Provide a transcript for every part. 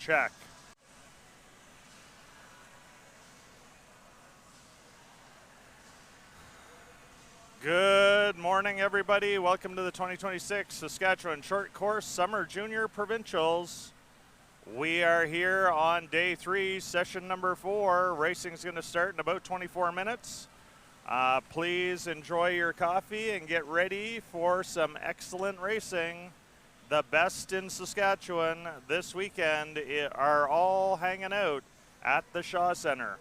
check. Good morning, everybody. Welcome to the 2026 Saskatchewan Short Course Summer Junior Provincials. We are here on day 3, session number 4. Racing is going to start in about 24 minutes. Please enjoy your coffee and get ready for some excellent racing. The best in Saskatchewan this weekend are all hanging out at the Shaw Centre.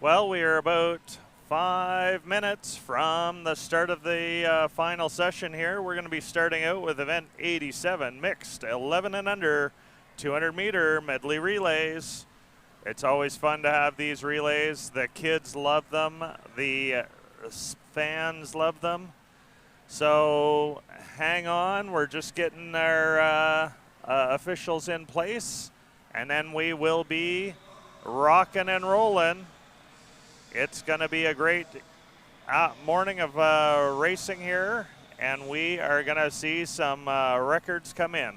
Well, we are about 5 minutes from the start of the final session here. We're going to be starting out with event 87, mixed 11 and under, 200-meter medley relays. It's always fun to have these relays. The kids love them. The fans love them. So hang on. We're just getting our officials in place, and then we will be rocking and rolling. It's going to be a great morning of racing here, and we are going to see some records come in.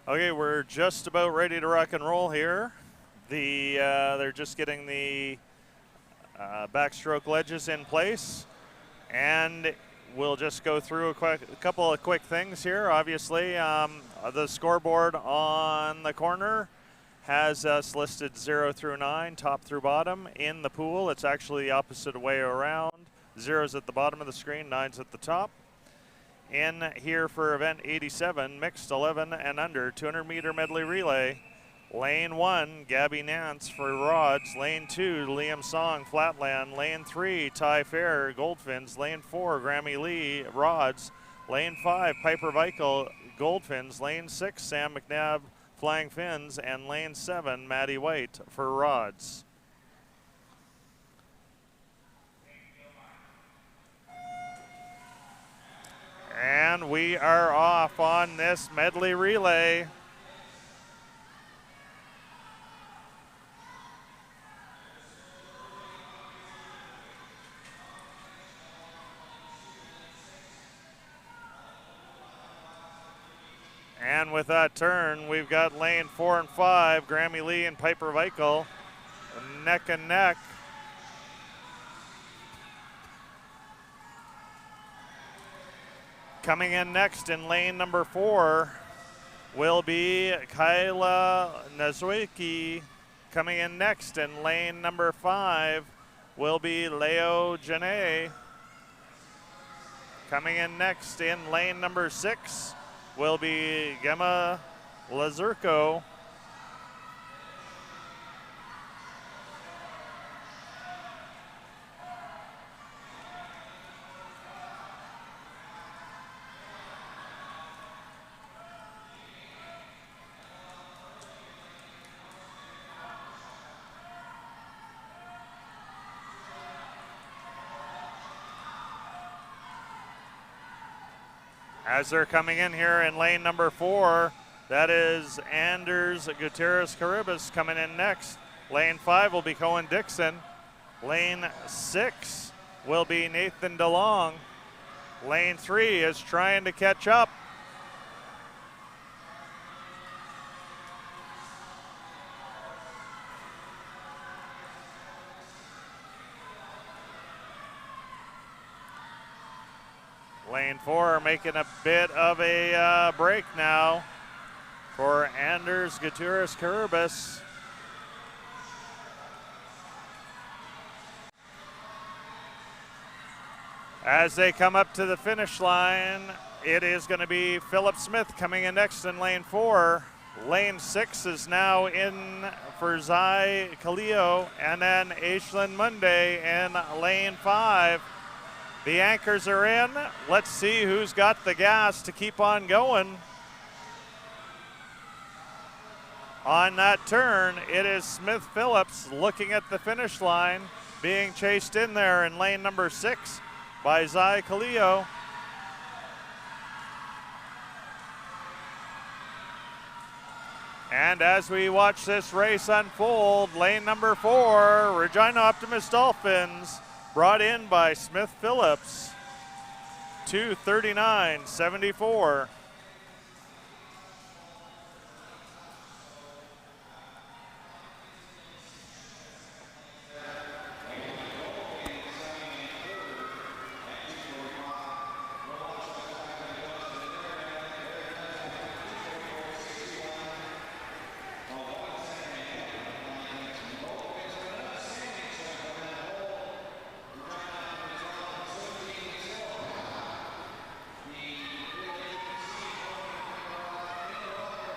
Okay, we're just about ready to rock and roll here. They're just getting the backstroke ledges in place, and we'll just go through a couple of quick things here. Obviously, the scoreboard on the corner has us listed 0 through 9, top through bottom. In the pool, it's actually the opposite way around. 0's at the bottom of the screen, 9's at the top. In here for event 87, mixed 11 and under, 200-meter medley relay. Lane 1, Gabby Nance for Rods. Lane 2, Liam Song, Flatland. Lane 3, Ty Fair, Goldfins. Lane 4, Grammy Lee, Rods. Lane 5, Piper Weichel, Goldfins. Lane 6, Sam McNabb, Flying Fins. And Lane 7, Maddie White for Rods. And we are off on this medley relay. And with that turn, we've got lane 4 and 5, Grammy Lee and Piper Weichel, neck and neck. Coming in next in lane number 4 will be Kyla Nazwicki. Coming in next in lane number 5 will be Leo Janae. Coming in next in lane number 6 will be Gemma Lazurko. As they're coming in here in lane number 4, that is Anders Gutierrez Caribas coming in next. Lane 5 will be Cohen Dixon. Lane 6 will be Nathan DeLong. Lane 3 is trying to catch up. Lane 4 making a bit of a break now for Anders Gutierrez Caribas. As they come up to the finish line, it is going to be Philip Smith coming in next in lane 4. Lane 6 is now in for Zai Kaleo, and then Aislinn Monday in lane 5. The anchors are in. Let's see who's got the gas to keep on going. On that turn, it is Smith Phillips looking at the finish line, being chased in there in lane number 6 by Zai Kaleo. And as we watch this race unfold, lane number 4, Regina Optimist Dolphins, brought in by Smith Phillips, 2:39.74.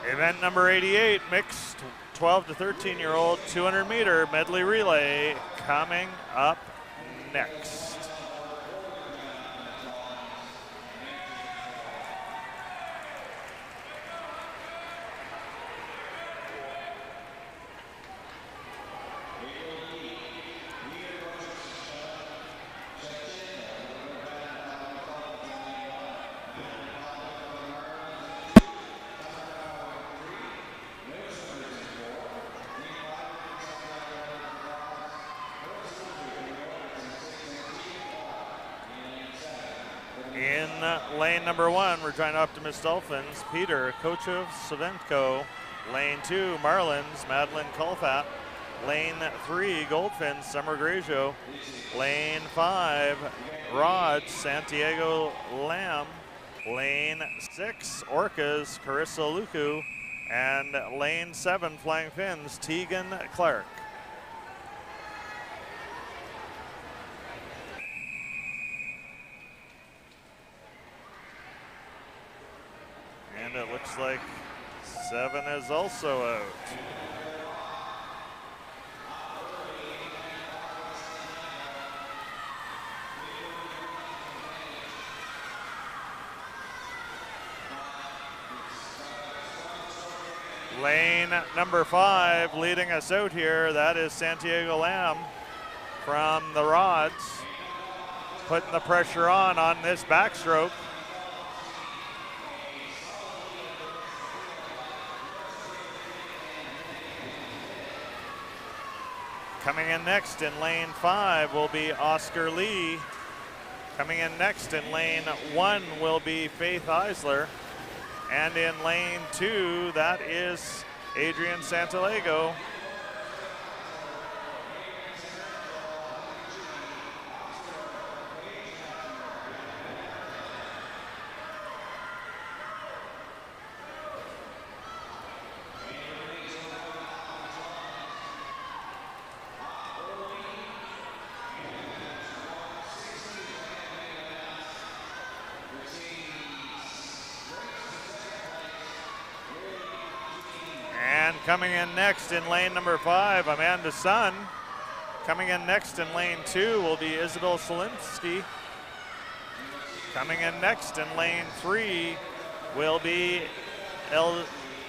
Event number 88, mixed 12 to 13-year-old 200-meter medley relay coming up next. In lane number 1, Regina Optimist Dolphins, Peter Kochev Savenko. Lane 2, Marlins, Madeline Colfat. Lane 3, Goldfin, Summer Grigio. Lane 5, Rod, Santiago Lamb. Lane 6, Orcas, Carissa Luku. And lane 7, Flying Fins, Tegan Clark. And it looks like 7 is also out. Lane number 5 leading us out here. That is Santiago Lamb from the Rods, putting the pressure on this backstroke. Coming in next in lane 5 will be Oscar Lee. Coming in next in lane 1 will be Faith Eisler. And in lane 2, that is Adrian Santiago. Coming in next in lane number 5, Amanda Sun. Coming in next in lane 2 will be Isabel Solinsky. Coming in next in lane 3 will be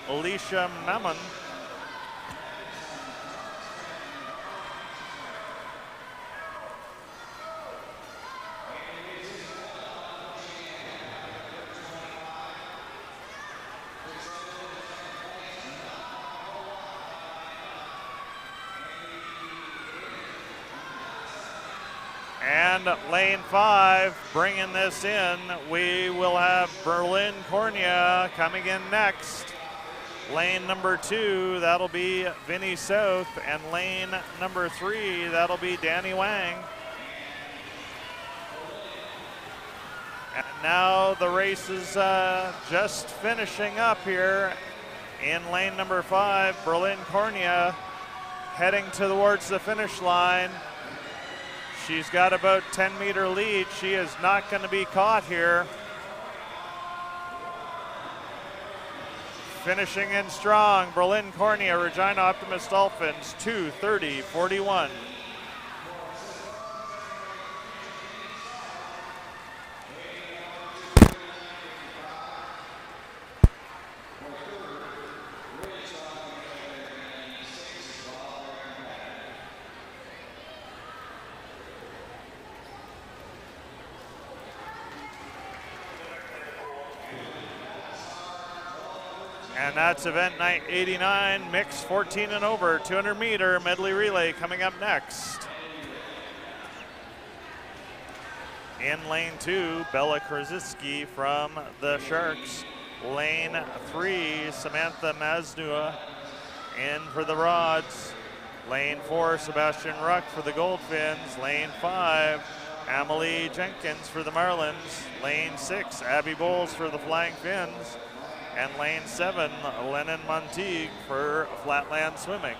Alicia Mammon. And lane 5, bringing this in, we will have Berlin Cornea coming in next. Lane number 2, that'll be Vinnie South, and lane number 3, that'll be Danny Wang. And now the race is just finishing up here in lane number 5, Berlin Cornea heading towards the finish line. She's got about 10-meter lead. She is not going to be caught here. Finishing in strong, Berlin Cornea, Regina Optimist Dolphins, 2:30.41. And that's event night 89, mixed 14 and over, 200-meter medley relay coming up next. In lane 2, Bella Krasiski from the Sharks. Lane 3, Samantha Maznua in for the Rods. Lane 4, Sebastian Ruck for the Goldfins. Lane 5, Amelie Jenkins for the Marlins. Lane 6, Abby Bowles for the Flying Finns. And lane 7, Lennon Monteague for Flatland Swimming.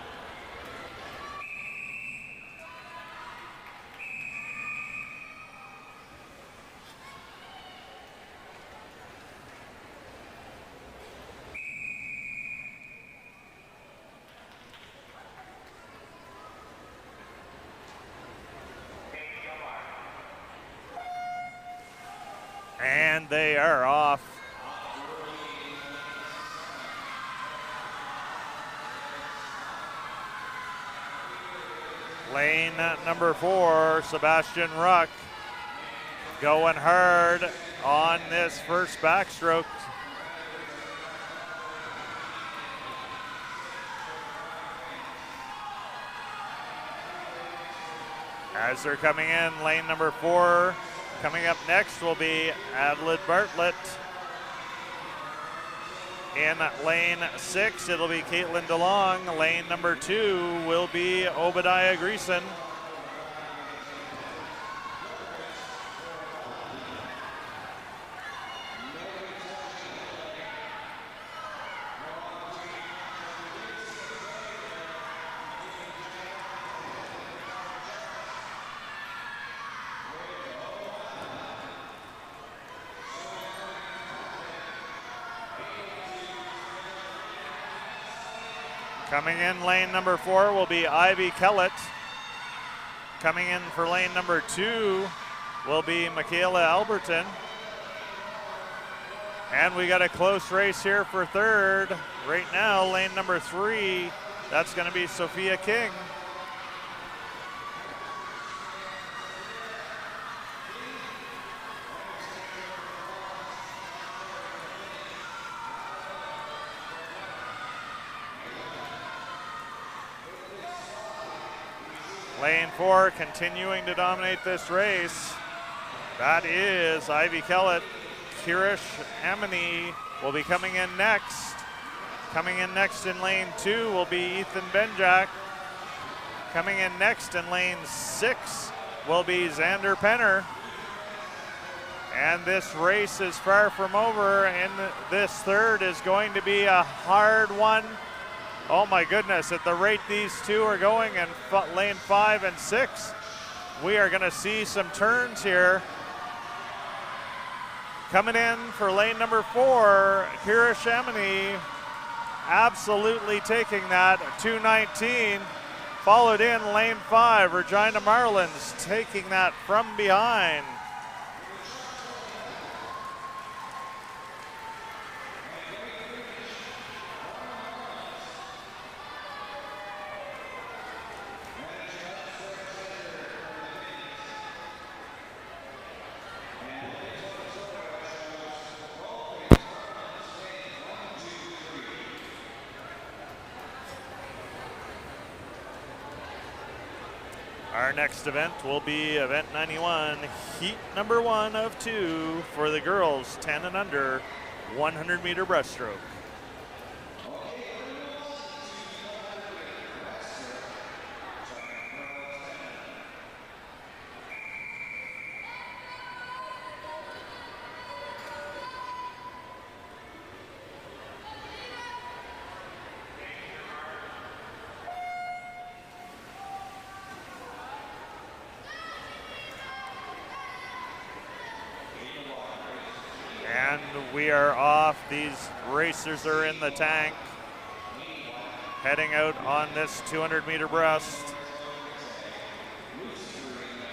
And they are off. Lane number 4, Sebastian Ruck, going hard on this first backstroke. As they're coming in, lane number 4, coming up next will be Adelaide Bartlett. In lane 6, it'll be Caitlin DeLong. Lane number 2 will be Obadiah Greason. Coming in lane number 4 will be Ivy Kellett. Coming in for lane number 2 will be Michaela Alberton. And we got a close race here for third. Right now, lane number 3, that's going to be Sophia King. Lane 4 continuing to dominate this race. That is Ivy Kellett. Kirish Amini will be coming in next. Coming in next in lane 2 will be Ethan Benjack. Coming in next in lane 6 will be Xander Penner. And this race is far from over, and this third is going to be a hard one. Oh my goodness, at the rate these two are going in lane 5 and 6, we are gonna see some turns here. Coming in for lane number 4, Kira Chamonix absolutely taking that, 219. Followed in lane 5, Regina Marlins taking that from behind. Our next event will be event 91, heat number 1 of 2 for the girls 10 and under, 100 meter breaststroke. We are off. These racers are in the tank. Heading out on this 200 meter breast.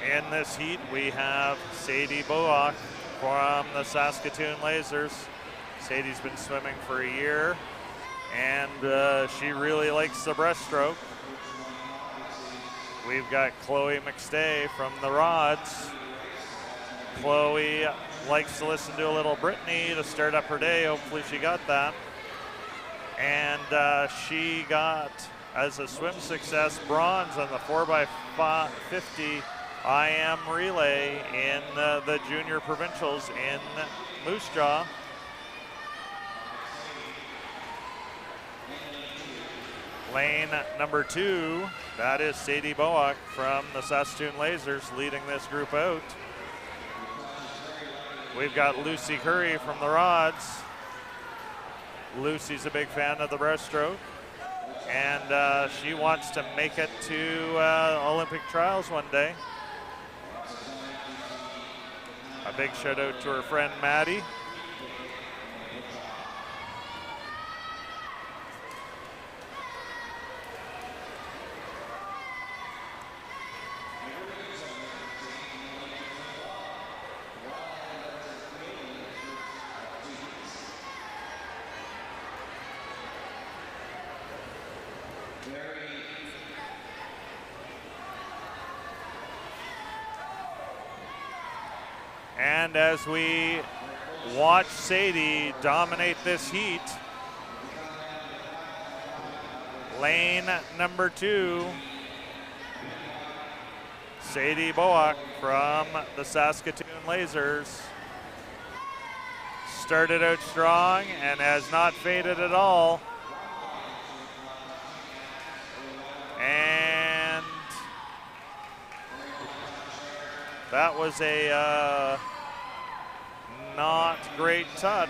In this heat, we have Sadie Boak from the Saskatoon Lasers. Sadie's been swimming for a year, and she really likes the breaststroke. We've got Chloe McStay from the Rods. Chloe likes to listen to a little Britney to start up her day. Hopefully she got that. And she got, as a swim success, bronze on the 4x50 IM relay in the junior provincials in Moose Jaw. Lane number 2, that is Sadie Boak from the Saskatoon Lasers leading this group out. We've got Lucy Curry from the Rods. Lucy's a big fan of the breaststroke, and she wants to make it to Olympic trials one day. A big shout out to her friend Maddie. And as we watch Sadie dominate this heat, lane number 2, Sadie Boak from the Saskatoon Lasers started out strong and has not faded at all. And that was a not great touch,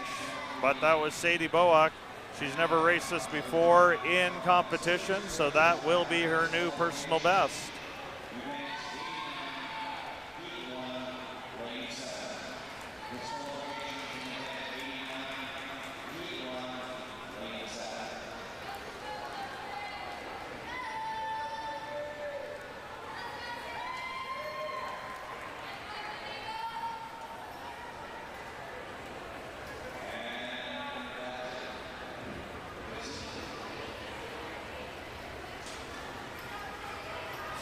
but that was Sadie Boak. She's never raced this before in competition, so that will be her new personal best.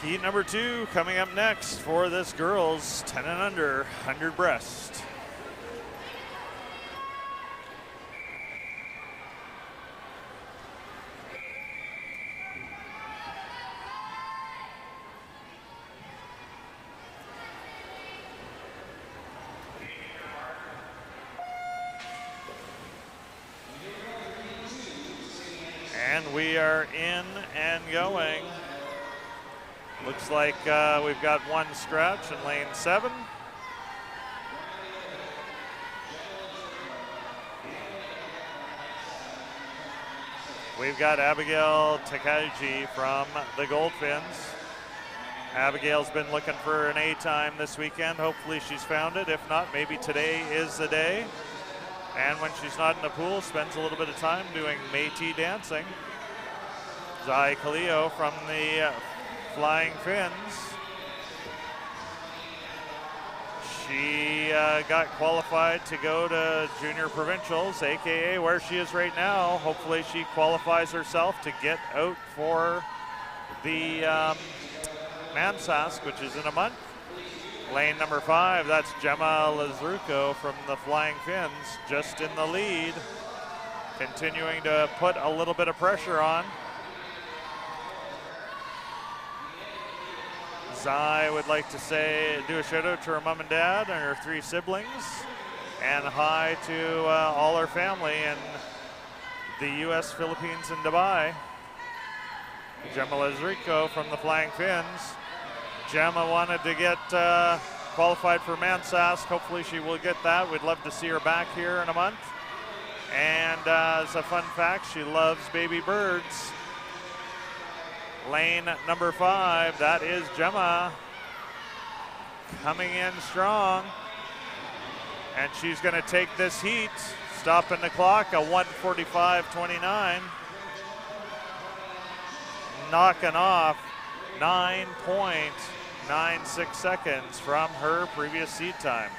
Heat number 2 coming up next for this girls 10 and under 100 breast. And we are in and going. Looks like we've got one scratch in lane 7. We've got Abigail Takagi from the Goldfins. Abigail's been looking for an A time this weekend. Hopefully she's found it. If not, maybe today is the day. And when she's not in the pool, spends a little bit of time doing Métis dancing. Zai Kaleo from the Flying Finns. She got qualified to go to Junior Provincials, aka where she is right now. Hopefully she qualifies herself to get out for the Mansask, which is in a month. Lane number 5, that's Gemma Lazruko from the Flying Finns, just in the lead, continuing to put a little bit of pressure on. Zai would like to do a shout out to her mom and dad and her 3 siblings, and hi to all her family in the US, Philippines, and Dubai. Gemma Lazrico from the Flying Finns. Gemma wanted to get qualified for Mansask. Hopefully she will get that. We'd love to see her back here in a month. And as a fun fact, she loves baby birds. Lane number 5, that is Gemma coming in strong. And she's going to take this heat, stopping the clock, a 1:45.29. Knocking off 9.96 seconds from her previous seed time.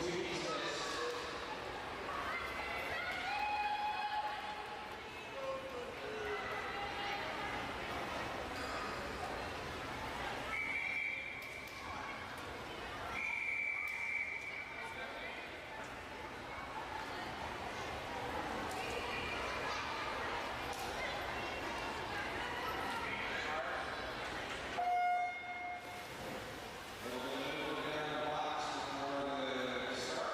We'll move down the box before the start.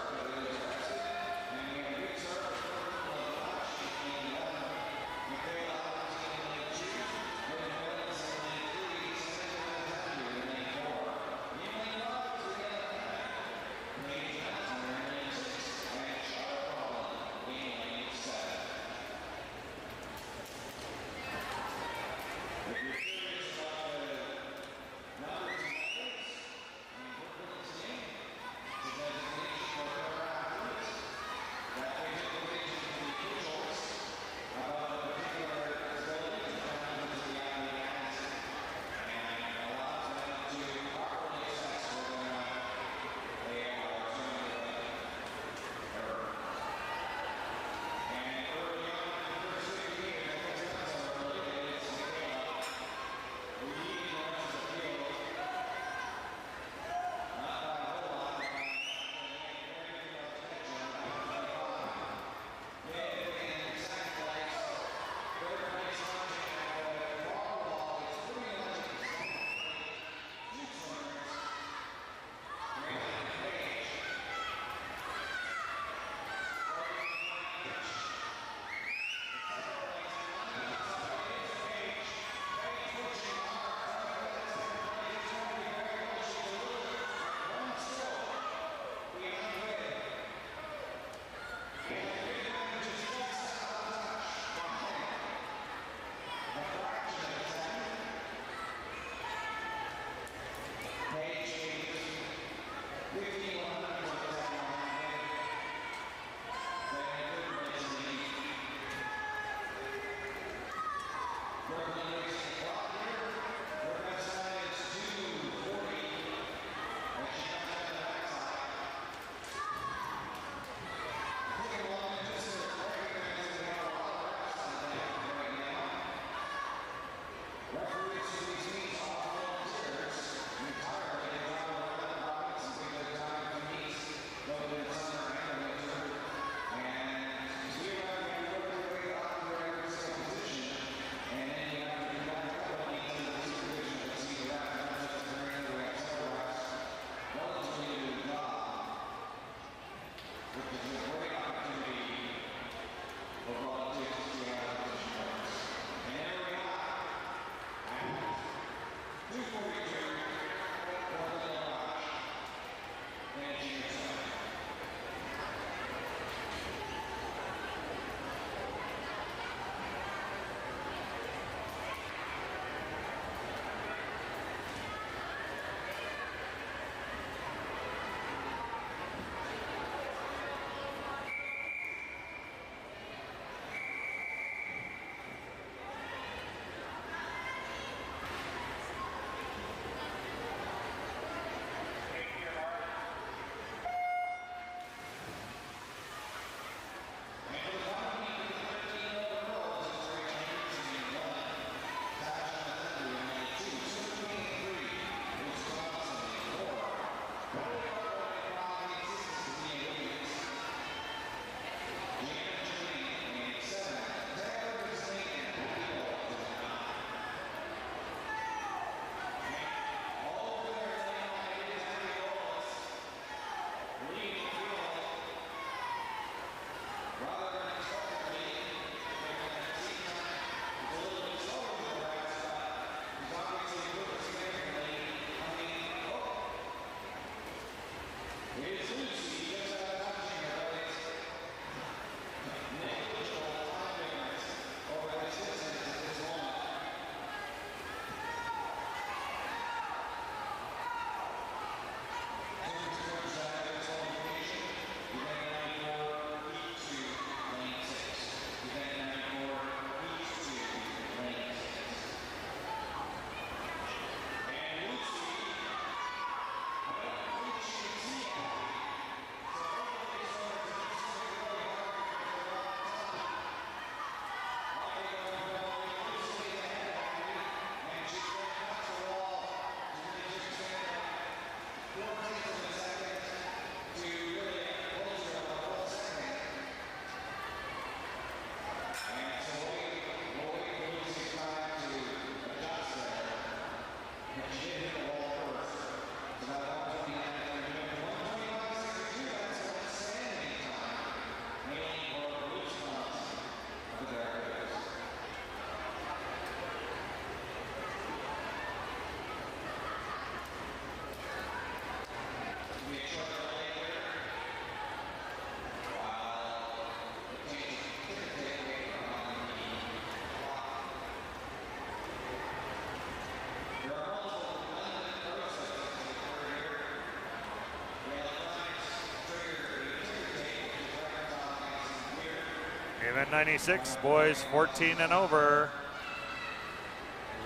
Event 96, boys 14 and over.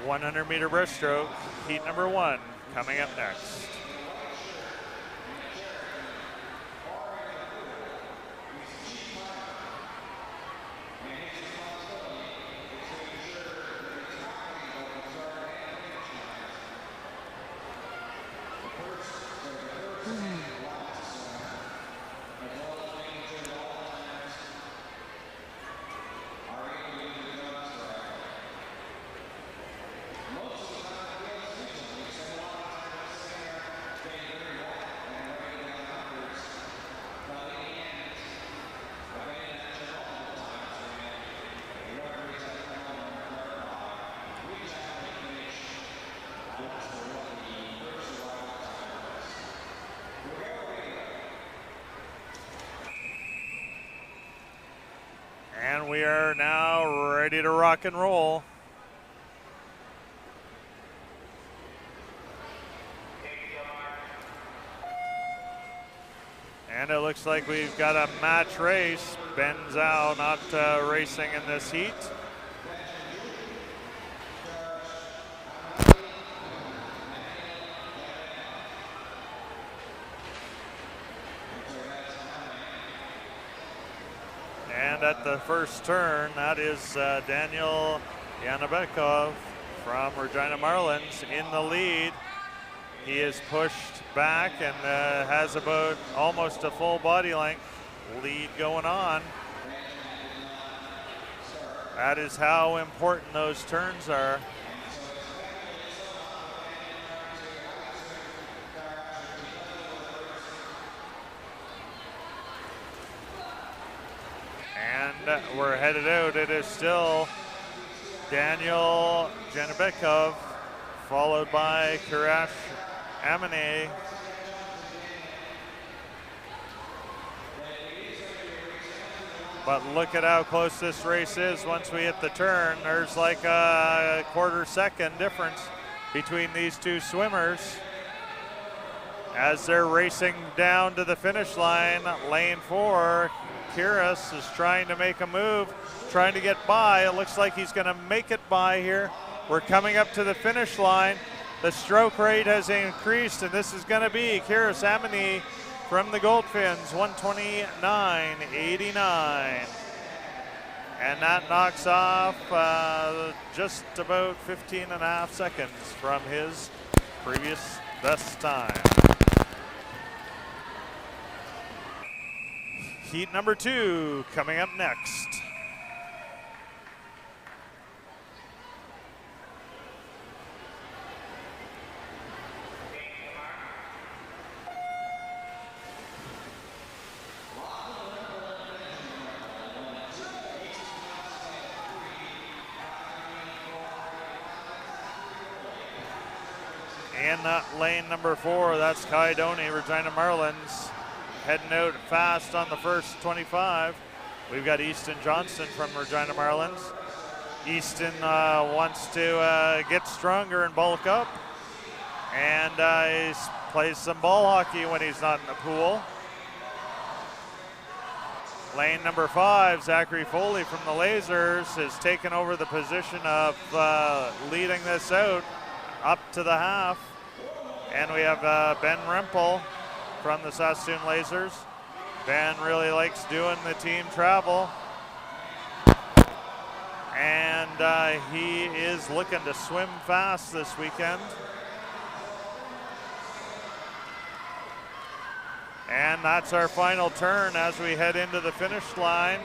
100-meter breaststroke, heat number 1, coming up next. And we are now ready to rock and roll. And it looks like we've got a match race. Ben Zhao not racing in this heat. And at the first turn, that is Daniel Yanabekov from Regina Marlins in the lead. He is pushed back and has about almost a full body length lead going on. That is how important those turns are. And we're headed out. It is still Daniel Janabekov, followed by Karash Amine. But look at how close this race is once we hit the turn. There's like a quarter-second difference between these two swimmers. As they're racing down to the finish line, lane 4, Kiris is trying to make a move, trying to get by. It looks like he's gonna make it by here. We're coming up to the finish line. The stroke rate has increased, and this is gonna be Kiris Amini from the Goldfins, 129.89. And that knocks off just about 15 and a half seconds from his previous best time. Heat number 2 coming up next. In lane number 4, that's Kai Doney, Regina Marlins, heading out fast on the first 25. We've got Easton Johnston from Regina Marlins. Easton wants to get stronger and bulk up, and he plays some ball hockey when he's not in the pool. Lane number 5, Zachary Foley from the Lasers has taken over the position of leading this out up to the half. And we have Ben Rempel from the Saskatchewan Lasers. Ben really likes doing the team travel. And he is looking to swim fast this weekend. And that's our final turn as we head into the finish line.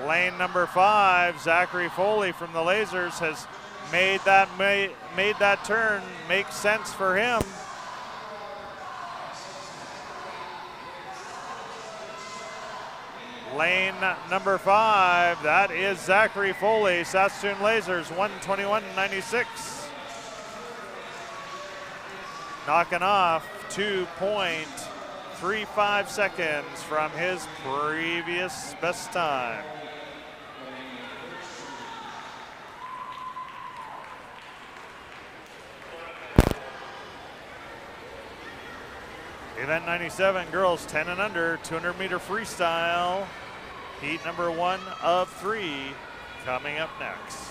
Lane number 5, Zachary Foley from the Lasers has made that turn make sense for him. Lane number 5, that is Zachary Foley, Saskatchewan Lasers, 121.96. Knocking off 2.35 seconds from his previous best time. Event 97, girls 10 and under, 200-meter freestyle. Heat number 1 of 3 coming up next.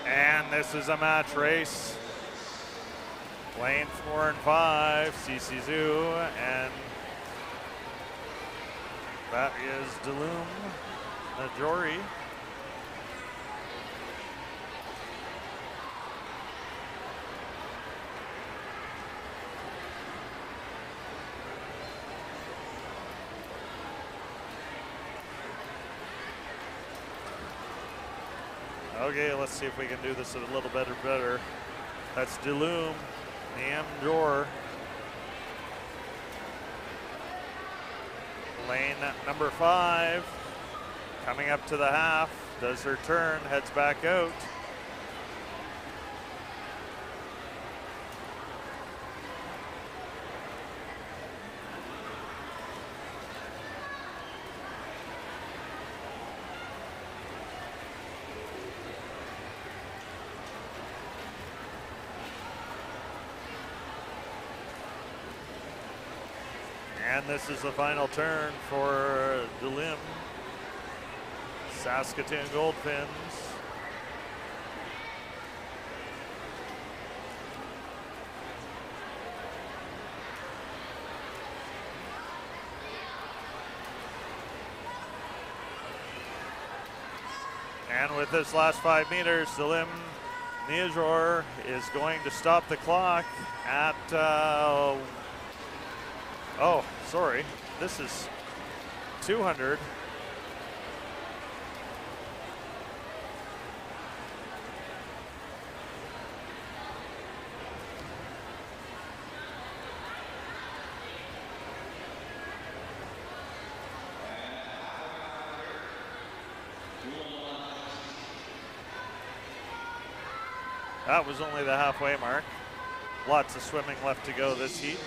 And this is a match race. Lane 4 and 5, CC Zoo, and that is Delum Najori. Okay, let's see if we can do this a little better. That's Delum Najori. Lane number 5, coming up to the half, does her turn, heads back out. And this is the final turn for Delum, Saskatchewan Goldfinns. And with this last 5 meters, Delum Najori is going to stop the clock at oh, sorry, this is 200. That was only the halfway mark. Lots of swimming left to go this heat.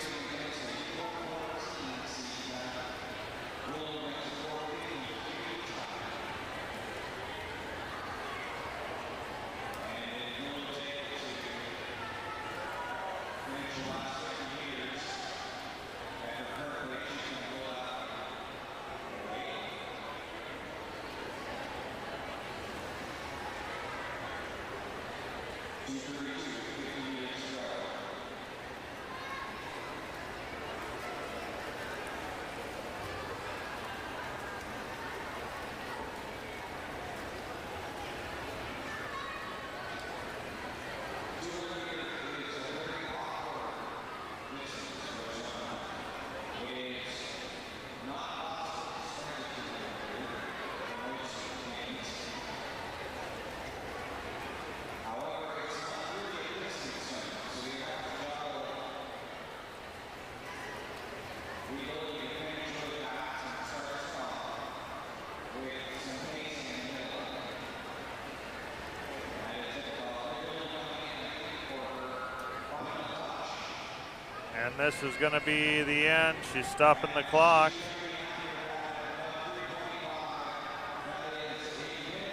And this is going to be the end. She's stopping the clock.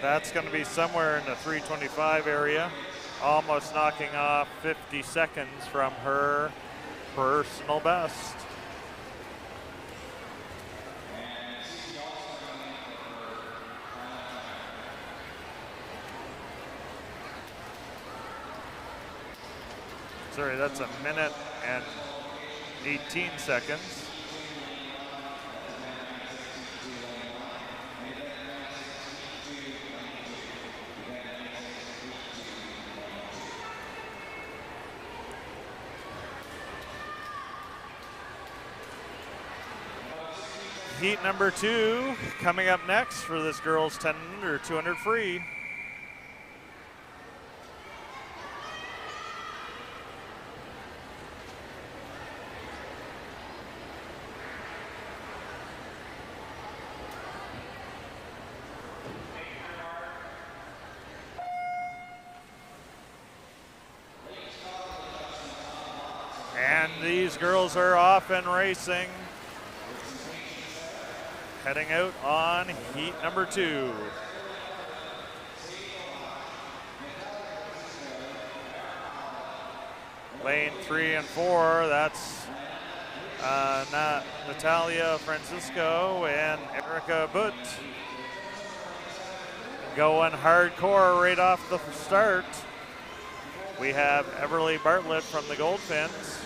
That's going to be somewhere in the 3:25 area, almost knocking off 50 seconds from her personal best. Sorry, that's a minute and 18 seconds. Heat number 2 coming up next for this girls 10 under 200 free. And these girls are off and racing, heading out on heat number 2. Lane 3 and 4, that's Natalia Francisco and Erica Butt. Going hardcore right off the start. We have Everly Bartlett from the Goldfins.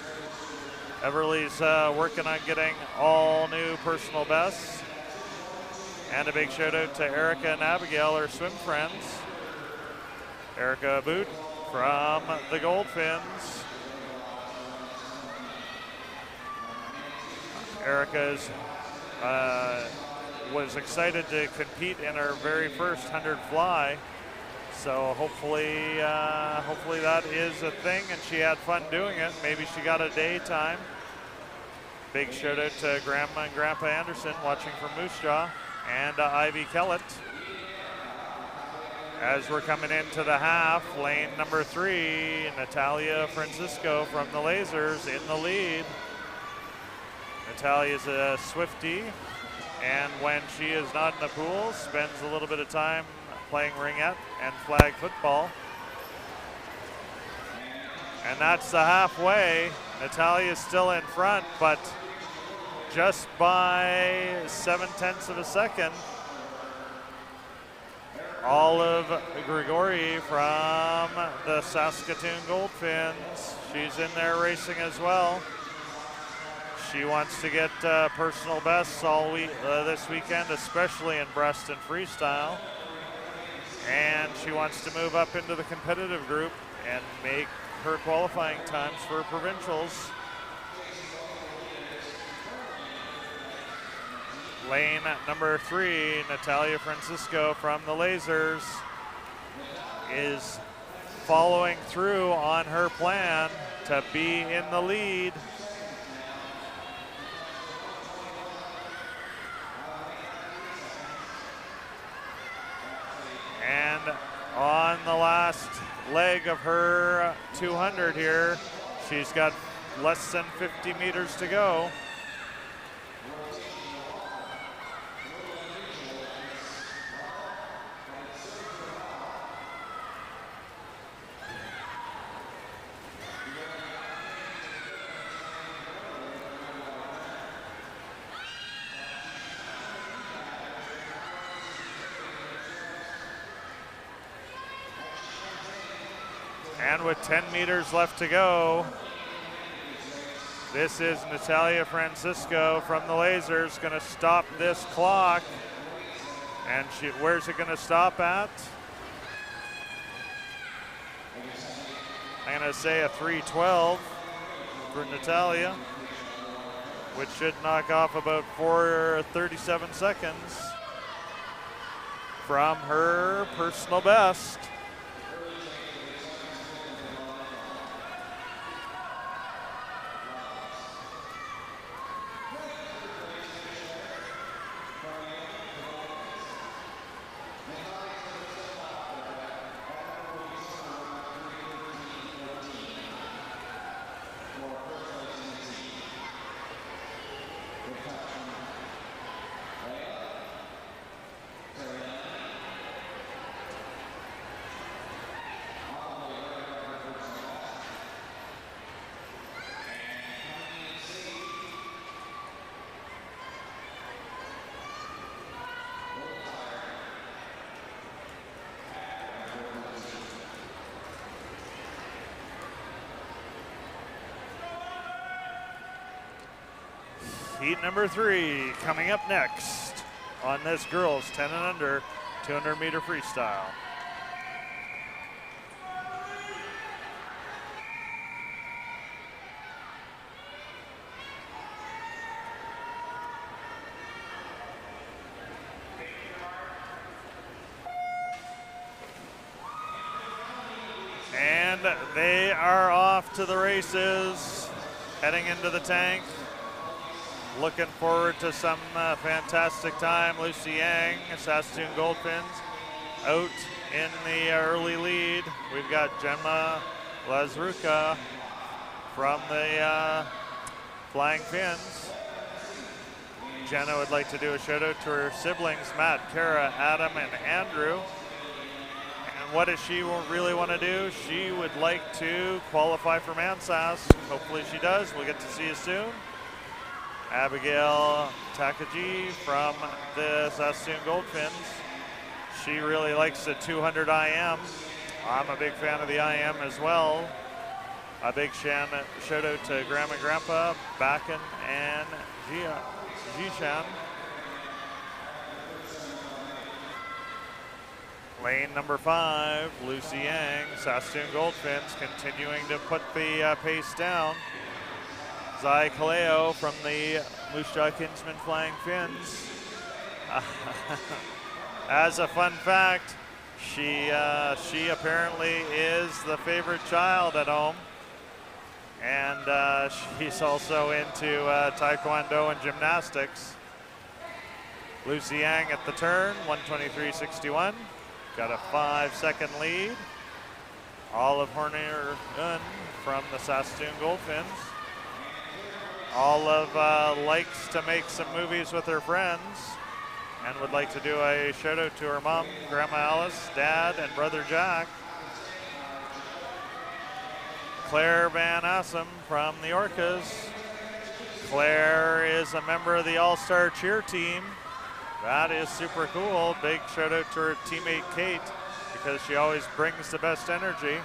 Everly's working on getting all new personal bests. And a big shout out to Erica and Abigail, her swim friends. Erica Boot from the Goldfins. Erica's was excited to compete in her very first 100 fly. So hopefully that is a thing, and she had fun doing it. Maybe she got a daytime. Big shout out to Grandma and Grandpa Anderson watching from Moose Jaw, and Ivy Kellett. As we're coming into the half, lane number 3, Natalia Francisco from the Lasers in the lead. Natalia's a Swiftie, and when she is not in the pool, spends a little bit of time playing ringette and flag football. And that's the halfway. Natalia's still in front, but just by 0.7 of a second. Olive Grigori from the Saskatoon Goldfins. She's in there racing as well. She wants to get personal bests all week this weekend, especially in breast and freestyle. And she wants to move up into the competitive group and make her qualifying times for provincials. Lane number 3, Natalia Francisco from the Lasers, is following through on her plan to be in the lead. And on the last leg of her 200 here, she's got less than 50 meters to go. And with 10 meters left to go, this is Natalia Francisco from the Lasers going to stop this clock. And where's it going to stop at? I'm going to say a 3:12 for Natalia, which should knock off about 4:37 seconds from her personal best. Heat number 3 coming up next on this girls 10 and under 200 meter freestyle. they are off to the races, heading into the tank. Looking forward to some fantastic time. Lucy Yang, Saskatoon Goldfinch, out in the early lead. We've got Gemma Lazruka from the Flying Finns. Jenna would like to do a shout out to her siblings, Matt, Kara, Adam, and Andrew. And what does she really want to do? She would like to qualify for Mansas. Hopefully she does. We'll get to see you soon. Abigail Takaji from the Saskatoon Goldfinch. She really likes the 200 IM. I'm a big fan of the IM as well. A big shout out to Grandma and Grandpa, Bakken, and Jishan. Lane number 5, Lucy Yang, Saskatoon Goldfinch, continuing to put the pace down. Zai Kaleo from the Moose Jaw Kinsman Flying Finns. As a fun fact, she apparently is the favorite child at home. And she's also into Taekwondo and gymnastics. Lucy Yang at the turn, 1:23.61. Got a 5-second lead. Olive Horner-Gunn from the Saskatoon Goldfinch. Olive likes to make some movies with her friends and would like to do a shout out to her mom, Grandma Alice, Dad, and brother Jack. Claire Van Assem from the Orcas. Claire is a member of the All-Star Cheer team. That is super cool. Big shout out to her teammate Kate because she always brings the best energy.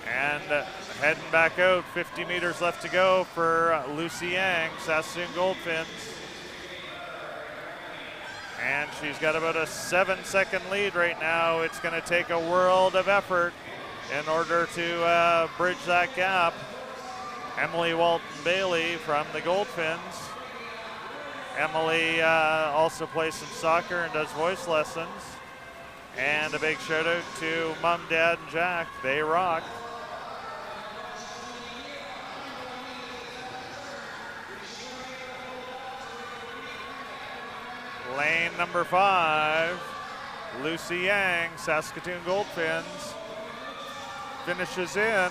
And heading back out, 50 meters left to go for Lucy Yang, Saskatoon Goldfinch. And she's got about a 7-second lead right now. It's going to take a world of effort in order to bridge that gap. Emily Walton Bailey from the Goldfinch. Emily also plays some soccer and does voice lessons. And a big shout out to Mom, Dad, and Jack. They rock. Lane number 5, Lucy Yang, Saskatoon Goldfinch, finishes in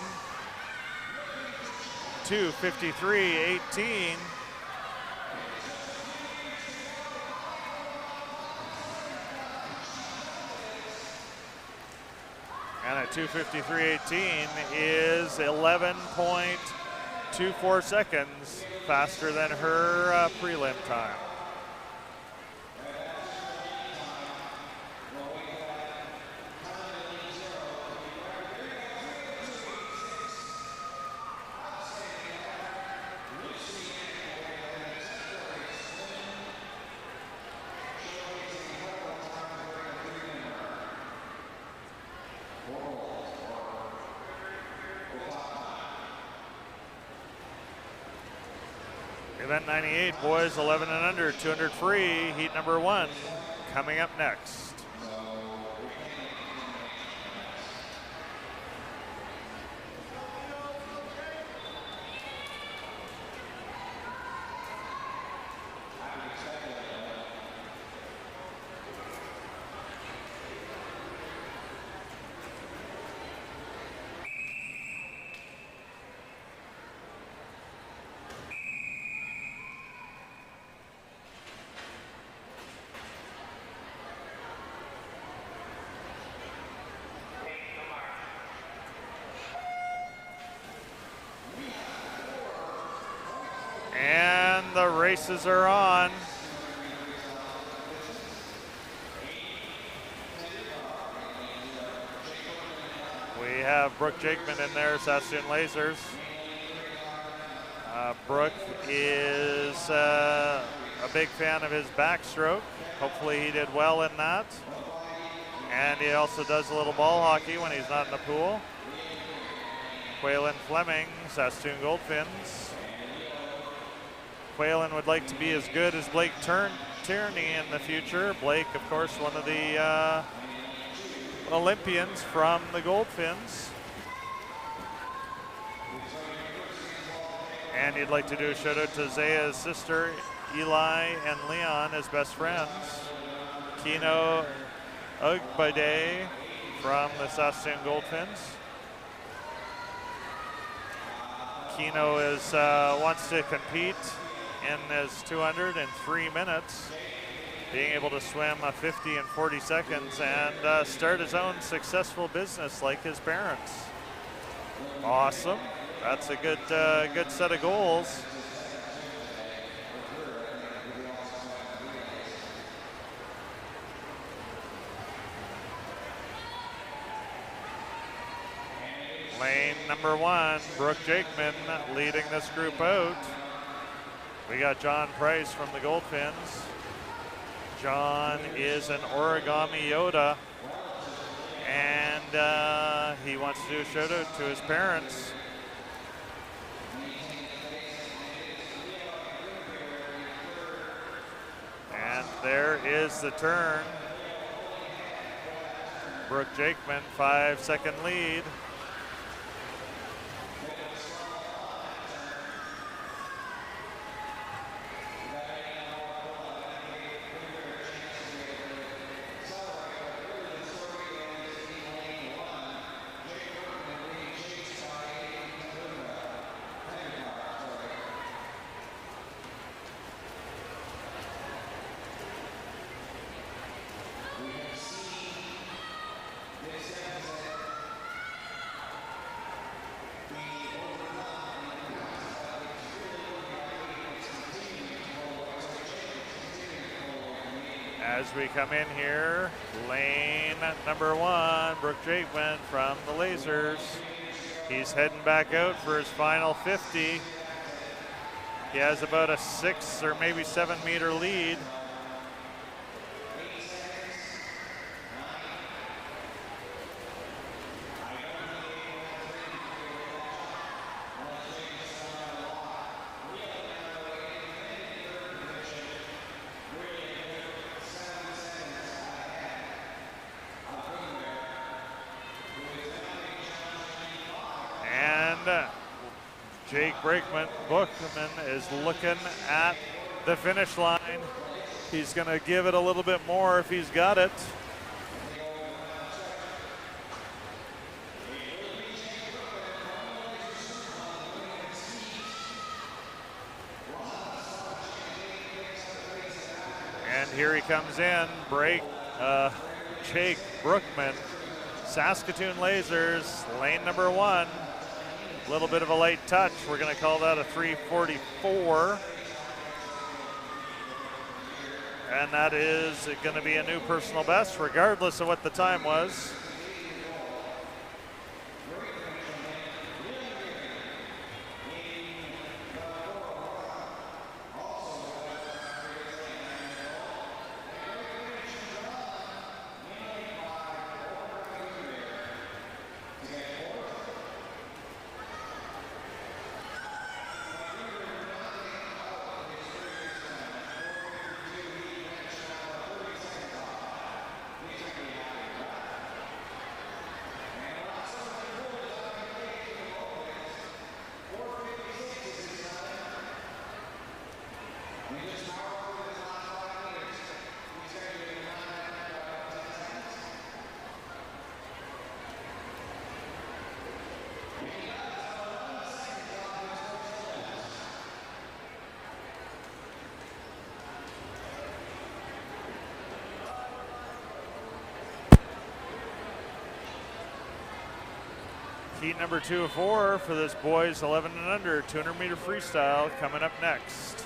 2:53.18. And at 2:53.18 is 11.24 seconds faster than her prelim time. Event 98, boys 11 and under, 200 free, heat number 1, coming up next. And the races are on. We have Brooke Jakeman in there, Saskatoon Lasers. Brooke is a big fan of his backstroke. Hopefully he did well in that. And he also does a little ball hockey when he's not in the pool. Quaylen Fleming, Saskatoon Goldfinch. Quaylen would like to be as good as Blake Tierney in the future. Blake, of course, one of the Olympians from the Goldfins. And he'd like to do a shout out to Zaya's sister, Eli and Leon, his best friends. Kino Ugbade from the Saskatchewan Goldfins. Kino wants to compete in his 200 in 3 minutes, being able to swim a 50 in 40 seconds and start his own successful business like his parents. Awesome. That's a good set of goals. Lane number 1, Brooke Jakeman leading this group out. We got John Price from the Goldfins. John is an origami Yoda, and he wants to do a shout out to his parents. And there is the turn. Brooke Jakeman, 5-second lead. As we come in here, lane number 1, Brooke Jakeman from the Lasers. He's heading back out for his final 50. He has about a 6 or maybe 7 meter lead. Jake Bookman is looking at the finish line. He's going to give it a little bit more if he's got it. And here he comes in, Jake Brookman, Saskatoon Lasers, lane number 1. A little bit of a light touch. We're going to call that a 3:44. And that is going to be a new personal best, regardless of what the time was. Heat number 2 of 4 for this boys 11 and under 200 meter freestyle coming up next.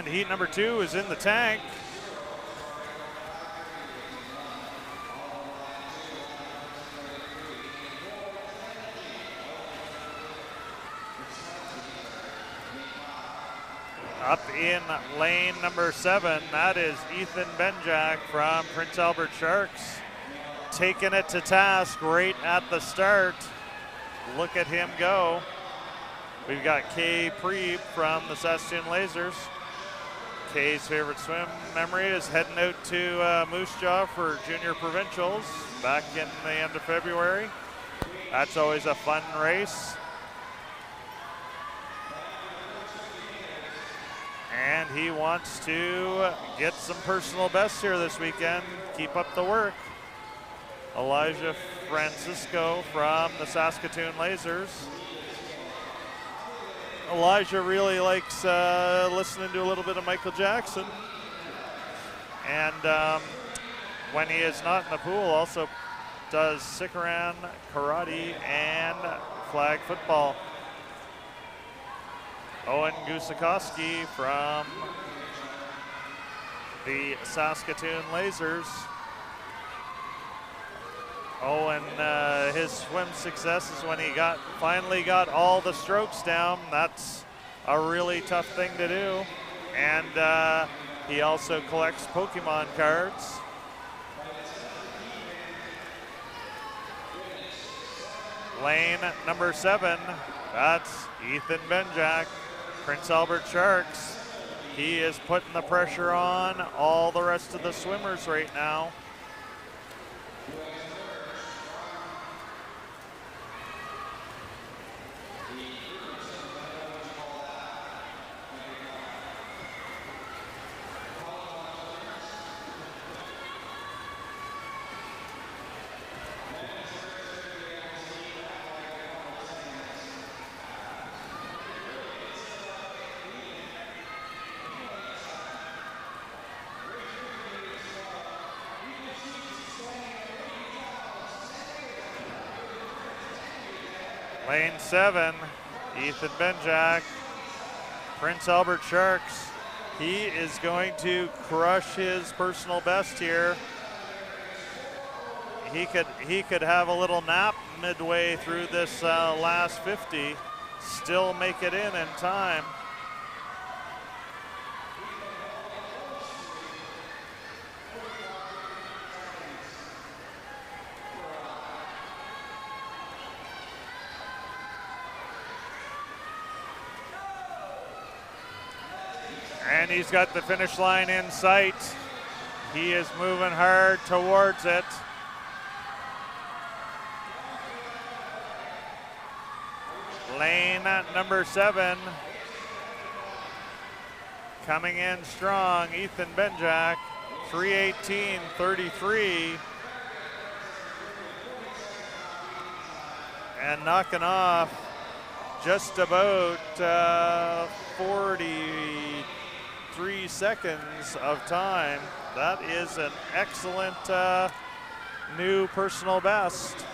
And heat number 2 is in the tank. Up in lane number 7, that is Ethan Benjak from Prince Albert Sharks. Taking it to task right at the start. Look at him go. We've got Kay Preeb from the Saskatchewan Lasers. Kay's favorite swim memory is heading out to Moose Jaw for junior provincials back in the end of February. That's always a fun race. And he wants to get some personal bests here this weekend. Keep up the work. Elijah Francisco from the Saskatoon Lasers. Elijah really likes listening to a little bit of Michael Jackson. And when he is not in the pool, also does Sikaran, karate, and flag football. Owen Gusakowski from the Saskatoon Lasers. Owen, his swim success is when he finally got all the strokes down. That's a really tough thing to do. And he also collects Pokemon cards. Lane number 7, that's Ethan Benjak, Prince Albert Sharks. He is putting the pressure on all the rest of the swimmers right now. Lane 7, Ethan Benjak, Prince Albert Sharks. He is going to crush his personal best here. He could have a little nap midway through this last 50, still make it in time. And he's got the finish line in sight. He is moving hard towards it. Lane number 7. Coming in strong, Ethan Benjak, 3:18.33. And knocking off just about 43 seconds of time. That is an excellent new personal best.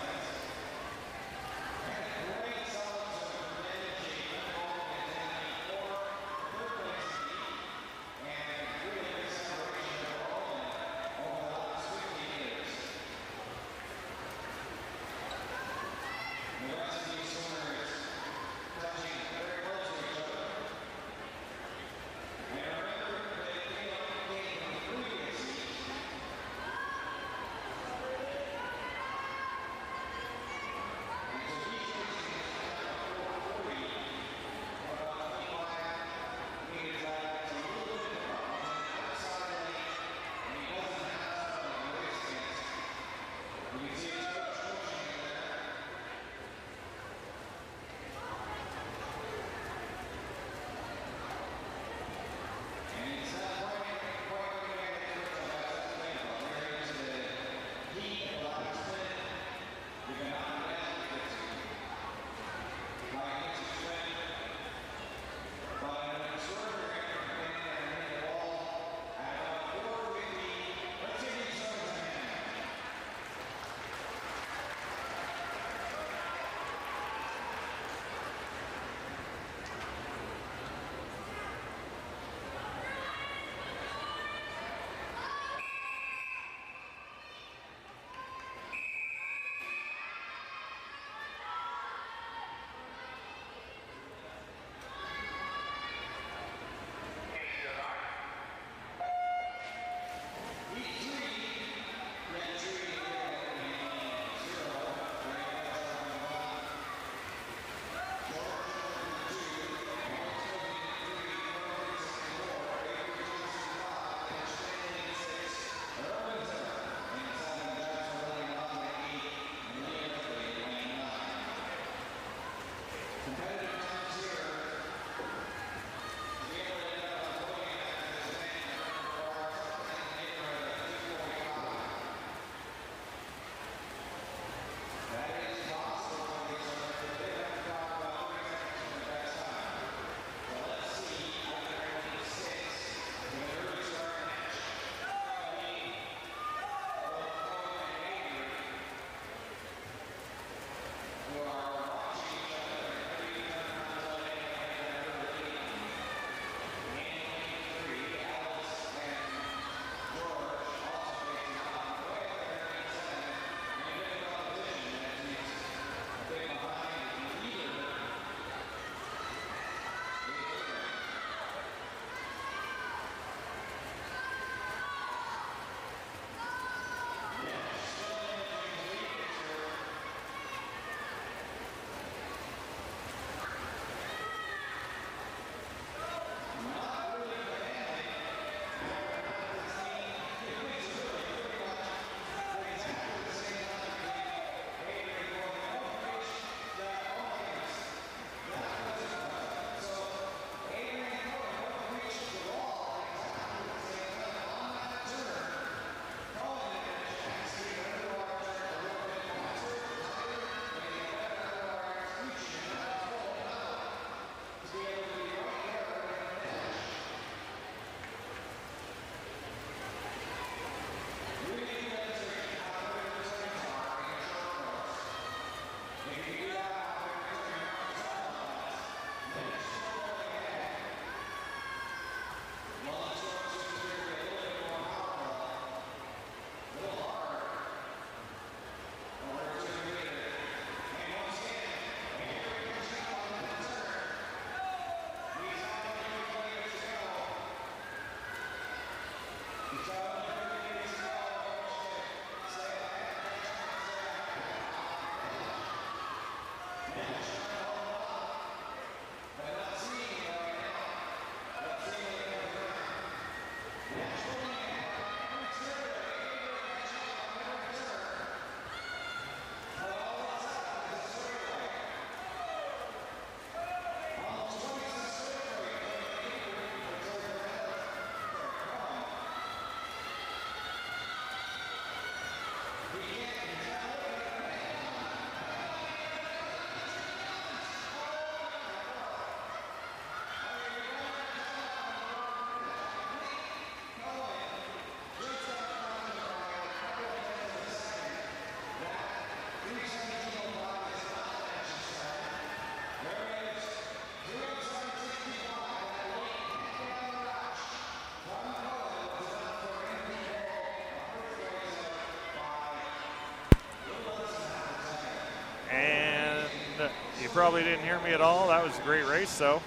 probably didn't hear me at all. That was a great race, though.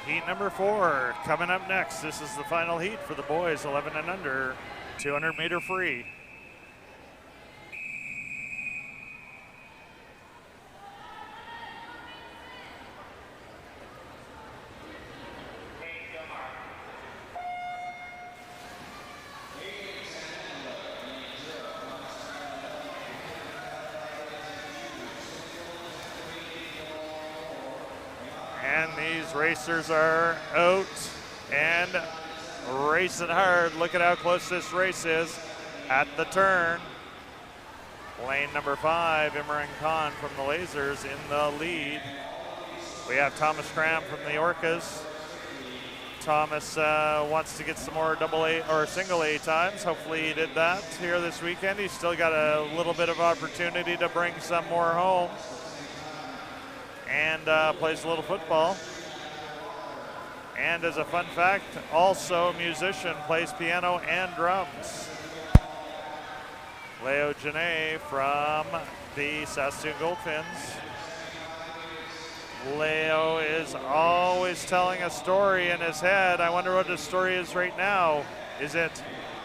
Heat number 4 coming up next. This is the final heat for the boys, 11 and under, 200-meter free. And these racers are out and racing hard. Look at how close this race is at the turn. Lane number 5, Imran Khan from the Lasers in the lead. We have Thomas Cram from the Orcas. Thomas wants to get some more double A or single A times. Hopefully he did that here this weekend. He's still got a little bit of opportunity to bring some more home. And plays a little football. And as a fun fact, also a musician, plays piano and drums. Leo Janae from the Saskatchewan Goldfins. Leo is always telling a story in his head. I wonder what his story is right now. Is it,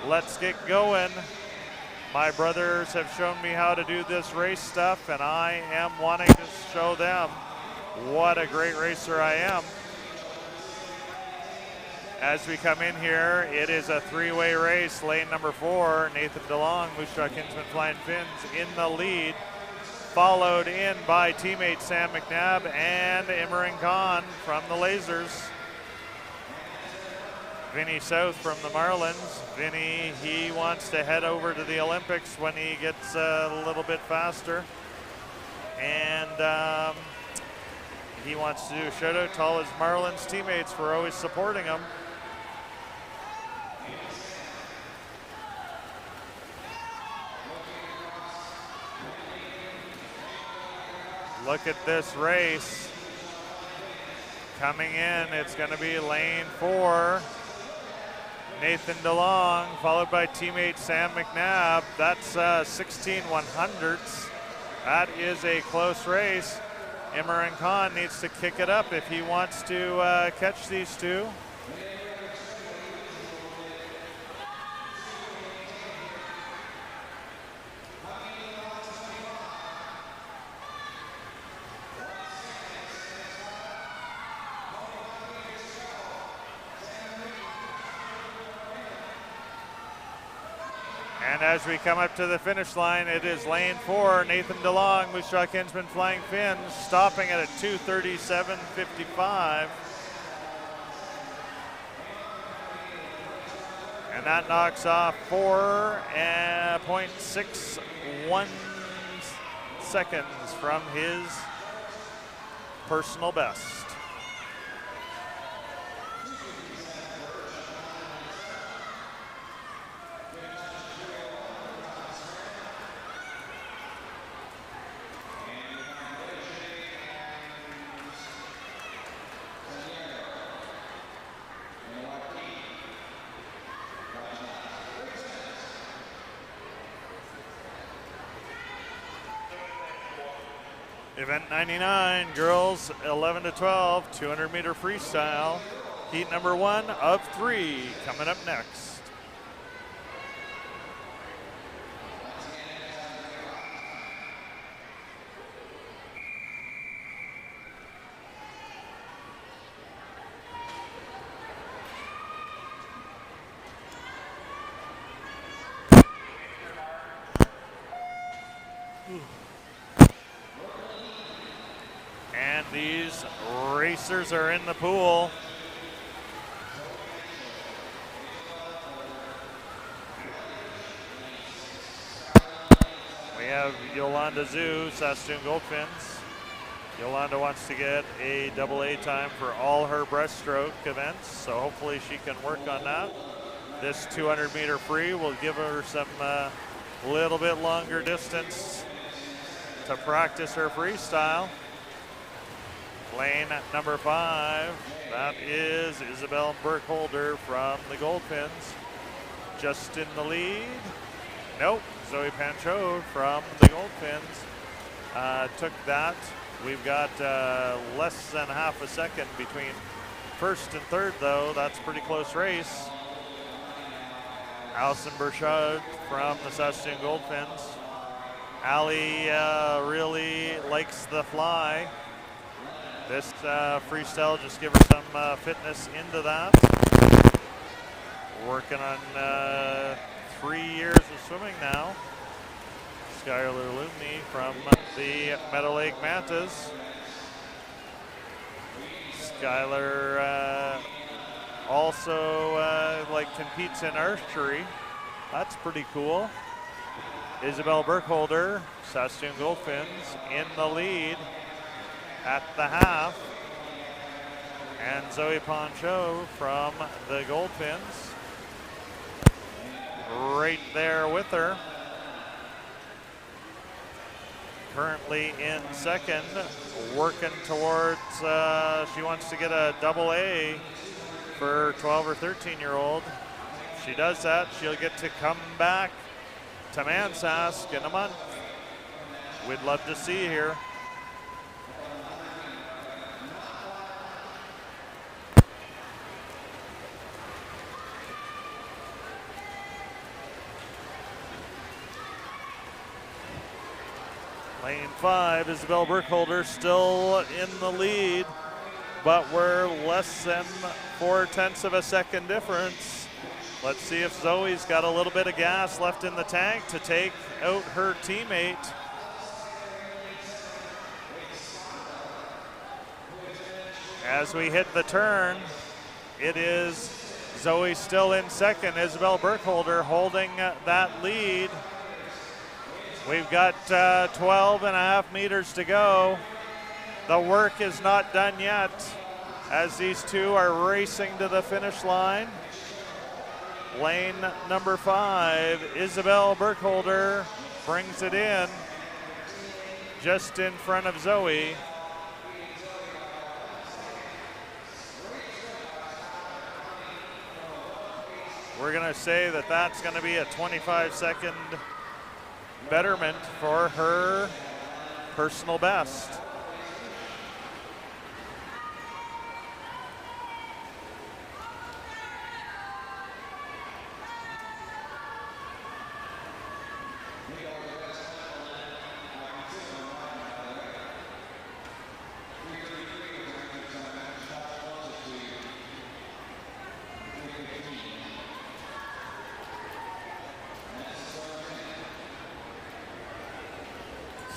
let's get going? My brothers have shown me how to do this race stuff, and I am wanting to show them what a great racer I am. As we come in here, it is a 3-way race. Lane number 4, Nathan DeLong, Moose Jaw Kinsman Flying Fins in the lead, followed in by teammate Sam McNabb and Imran Khan from the Lasers. Vinny South from the Marlins. Vinny, he wants to head over to the Olympics when he gets a little bit faster. And he wants to do a shout out to all his Marlins teammates for always supporting him. Look at this race. Coming in, it's going to be lane 4. Nathan DeLong, followed by teammate Sam McNabb. That's 16 100ths. That is a close race. Imran Khan needs to kick it up if he wants to catch these two. And as we come up to the finish line, it is lane 4, Nathan DeLong, Moose Jaw Kinsman Flying Fins, stopping at a 2:37.55. And that knocks off 4.61 seconds from his personal best. Event 99, girls 11 to 12, 200-meter freestyle. Heat number 1 of 3 coming up next. And these racers are in the pool. We have Yolanda Zhu, Saskatchewan Goldfins. Yolanda wants to get a AA time for all her breaststroke events, so hopefully she can work on that. This 200-meter free will give her some little bit longer distance to practice her freestyle. Lane number 5, that is Isabel Burkholder from the Goldfins. Just in the lead. Nope, Zoe Pancho from the Goldfins took that. We've got less than half a second between first and third, though. That's a pretty close race. Allison Burchard from the Saskatchewan Goldfins. Allie really likes the fly. This freestyle just give her some fitness into that. Working on 3 years of swimming now. Skylar Lumney from the Meadow Lake Mantas. Skylar also competes in archery. That's pretty cool. Isabel Burkholder, Saskatchewan Goldfins, in the lead at the half. And Zoe Pancho from the Goldfins right there with her. Currently in second, working towards, she wants to get a double A for 12 or 13-year-old. If she does that, she'll get to come back to Mansask in a month. We'd love to see you here. Lane 5, Isabel Burkholder still in the lead, but we're less than 0.4 of a second difference. Let's see if Zoe's got a little bit of gas left in the tank to take out her teammate. As we hit the turn, it is Zoe still in second, Isabel Burkholder holding that lead. We've got 12.5 meters to go. The work is not done yet as these two are racing to the finish line. Lane number 5, Isabel Burkholder brings it in just in front of Zoe. We're gonna say that that's gonna be a 25-second betterment for her personal best.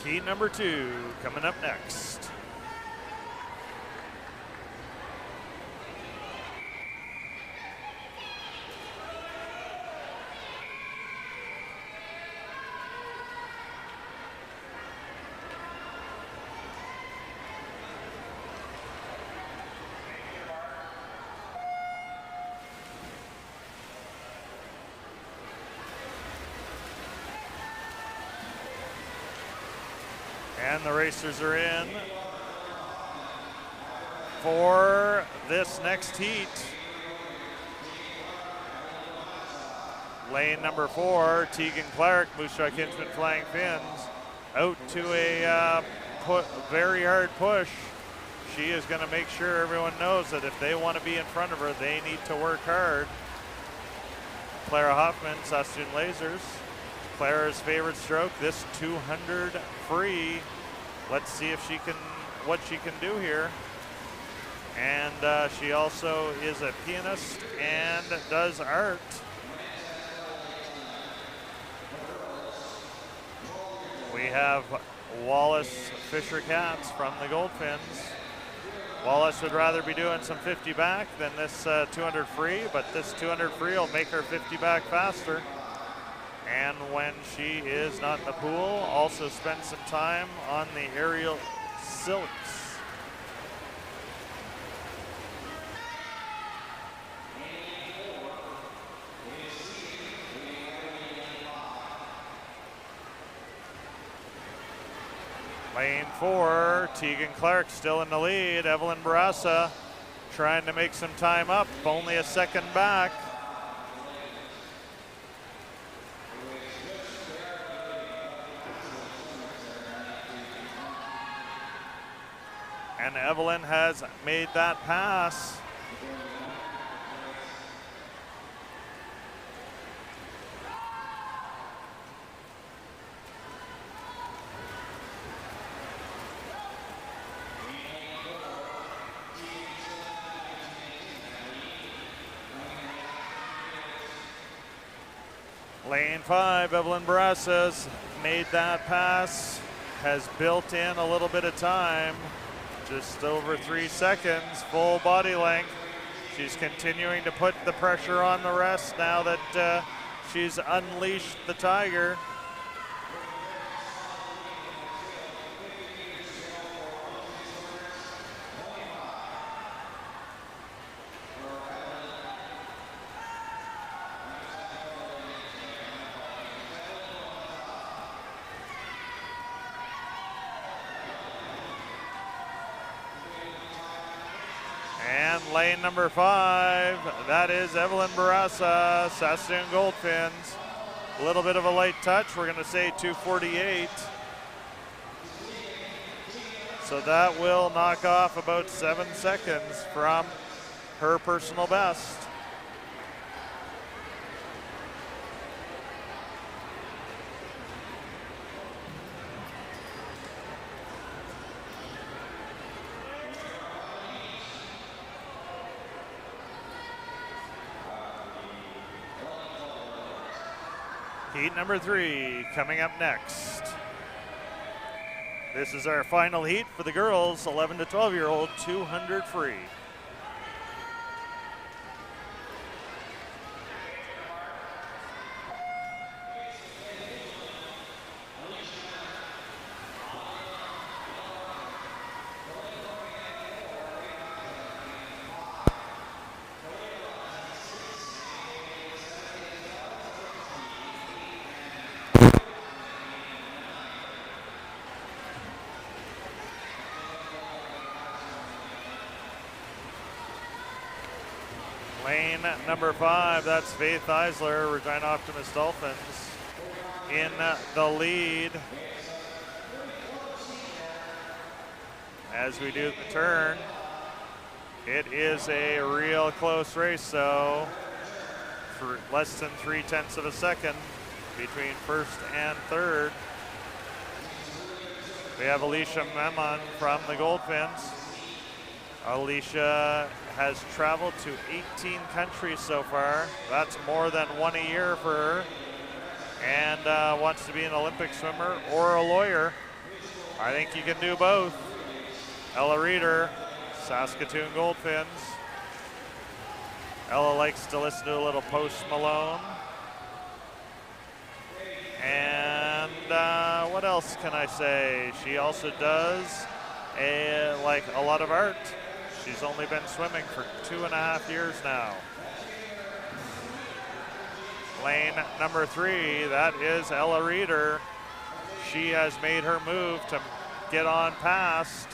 Heat number 2 coming up next. And the racers are in for this next heat. Lane number 4, Tegan Clark, Moose Jaw Kinchman Flying Fins, out to a very hard push. She is going to make sure everyone knows that if they want to be in front of her, they need to work hard. Clara Hoffman, Saskatchewan Lasers. Clara's favorite stroke, this 200 free. Let's see if what she can do here. And she also is a pianist and does art. We have Wallace Fisher-Katz from the Goldfins. Wallace would rather be doing some 50 back than this 200 free, but this 200 free will make her 50 back faster. And when she is not in the pool, also spend some time on the aerial silks. Lane 4, Tegan Clark still in the lead. Evelyn Barassa trying to make some time up, only a second back. And Evelyn has made that pass. Lane 5, Evelyn Barassa's made that pass, has built in a little bit of time, just over 3 seconds, full body length. She's continuing to put the pressure on the rest now that she's unleashed the Tiger. Lane number 5, that is Evelyn Barassa, Saskatchewan Goldfinns. A little bit of a light touch, we're gonna say 2:48. So that will knock off about 7 seconds from her personal best. Heat number 3 coming up next. This is our final heat for the girls, 11 to 12-year-old, 200 free. Lane number 5, that's Faith Eisler, Regina Optimist Dolphins, in the lead. As we do the turn, it is a real close race, so for less than 0.3 of a second between first and third. We have Alicia Memon from the Goldfinns. Alicia has traveled to 18 countries so far. That's more than one a year for her. And wants to be an Olympic swimmer or a lawyer. I think you can do both. Ella Reeder, Saskatoon Goldfinns. Ella likes to listen to a little Post Malone. And what else can I say? She also does a lot of art. She's only been swimming for 2.5 years now. Lane number 3, that is Ella Reeder. She has made her move to get on past.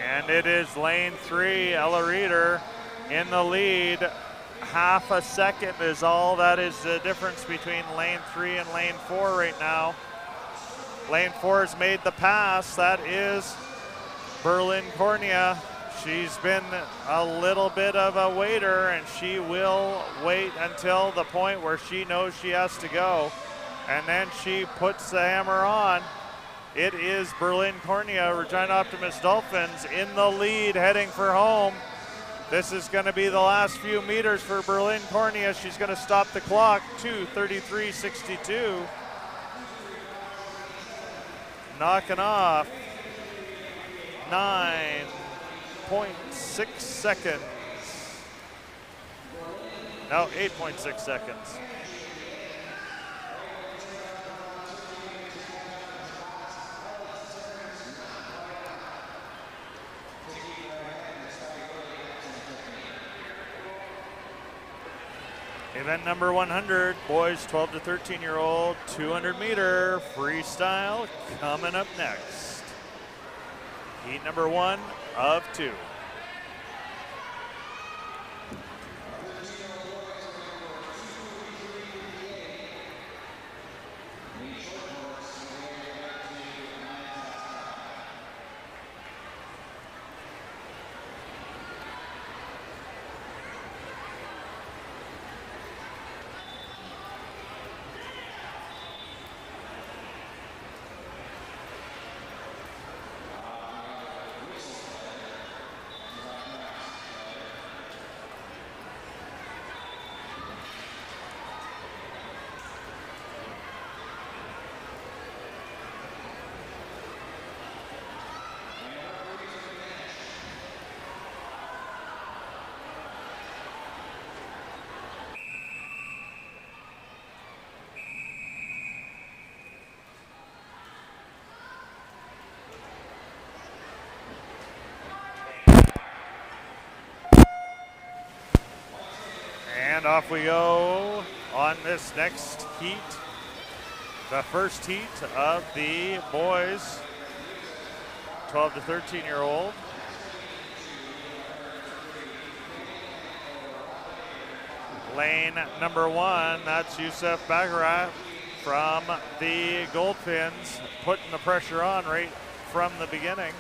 And it is lane 3, Ella Reeder in the lead. Half a second is all that is the difference between lane 3 and lane 4 right now. Lane 4 has made the pass. That is Berlin Cornea. She's been a little bit of a waiter, and she will wait until the point where she knows she has to go. And then she puts the hammer on. It is Berlin Cornea, Regina Optimist Dolphins in the lead heading for home. This is going to be the last few meters for Berlin Cornea. She's going to stop the clock, 2:33.62. Knocking off 9.6 seconds. No, 8.6 seconds. Event number 100, boys 12 to 13-year-old, 200-meter freestyle coming up next. Heat number 1 of 2. And off we go on this next heat. The first heat of the boys 12 to 13-year-old. Lane number 1, that's Yusuf Bagarat from the Goldfins, putting the pressure on right from the beginning.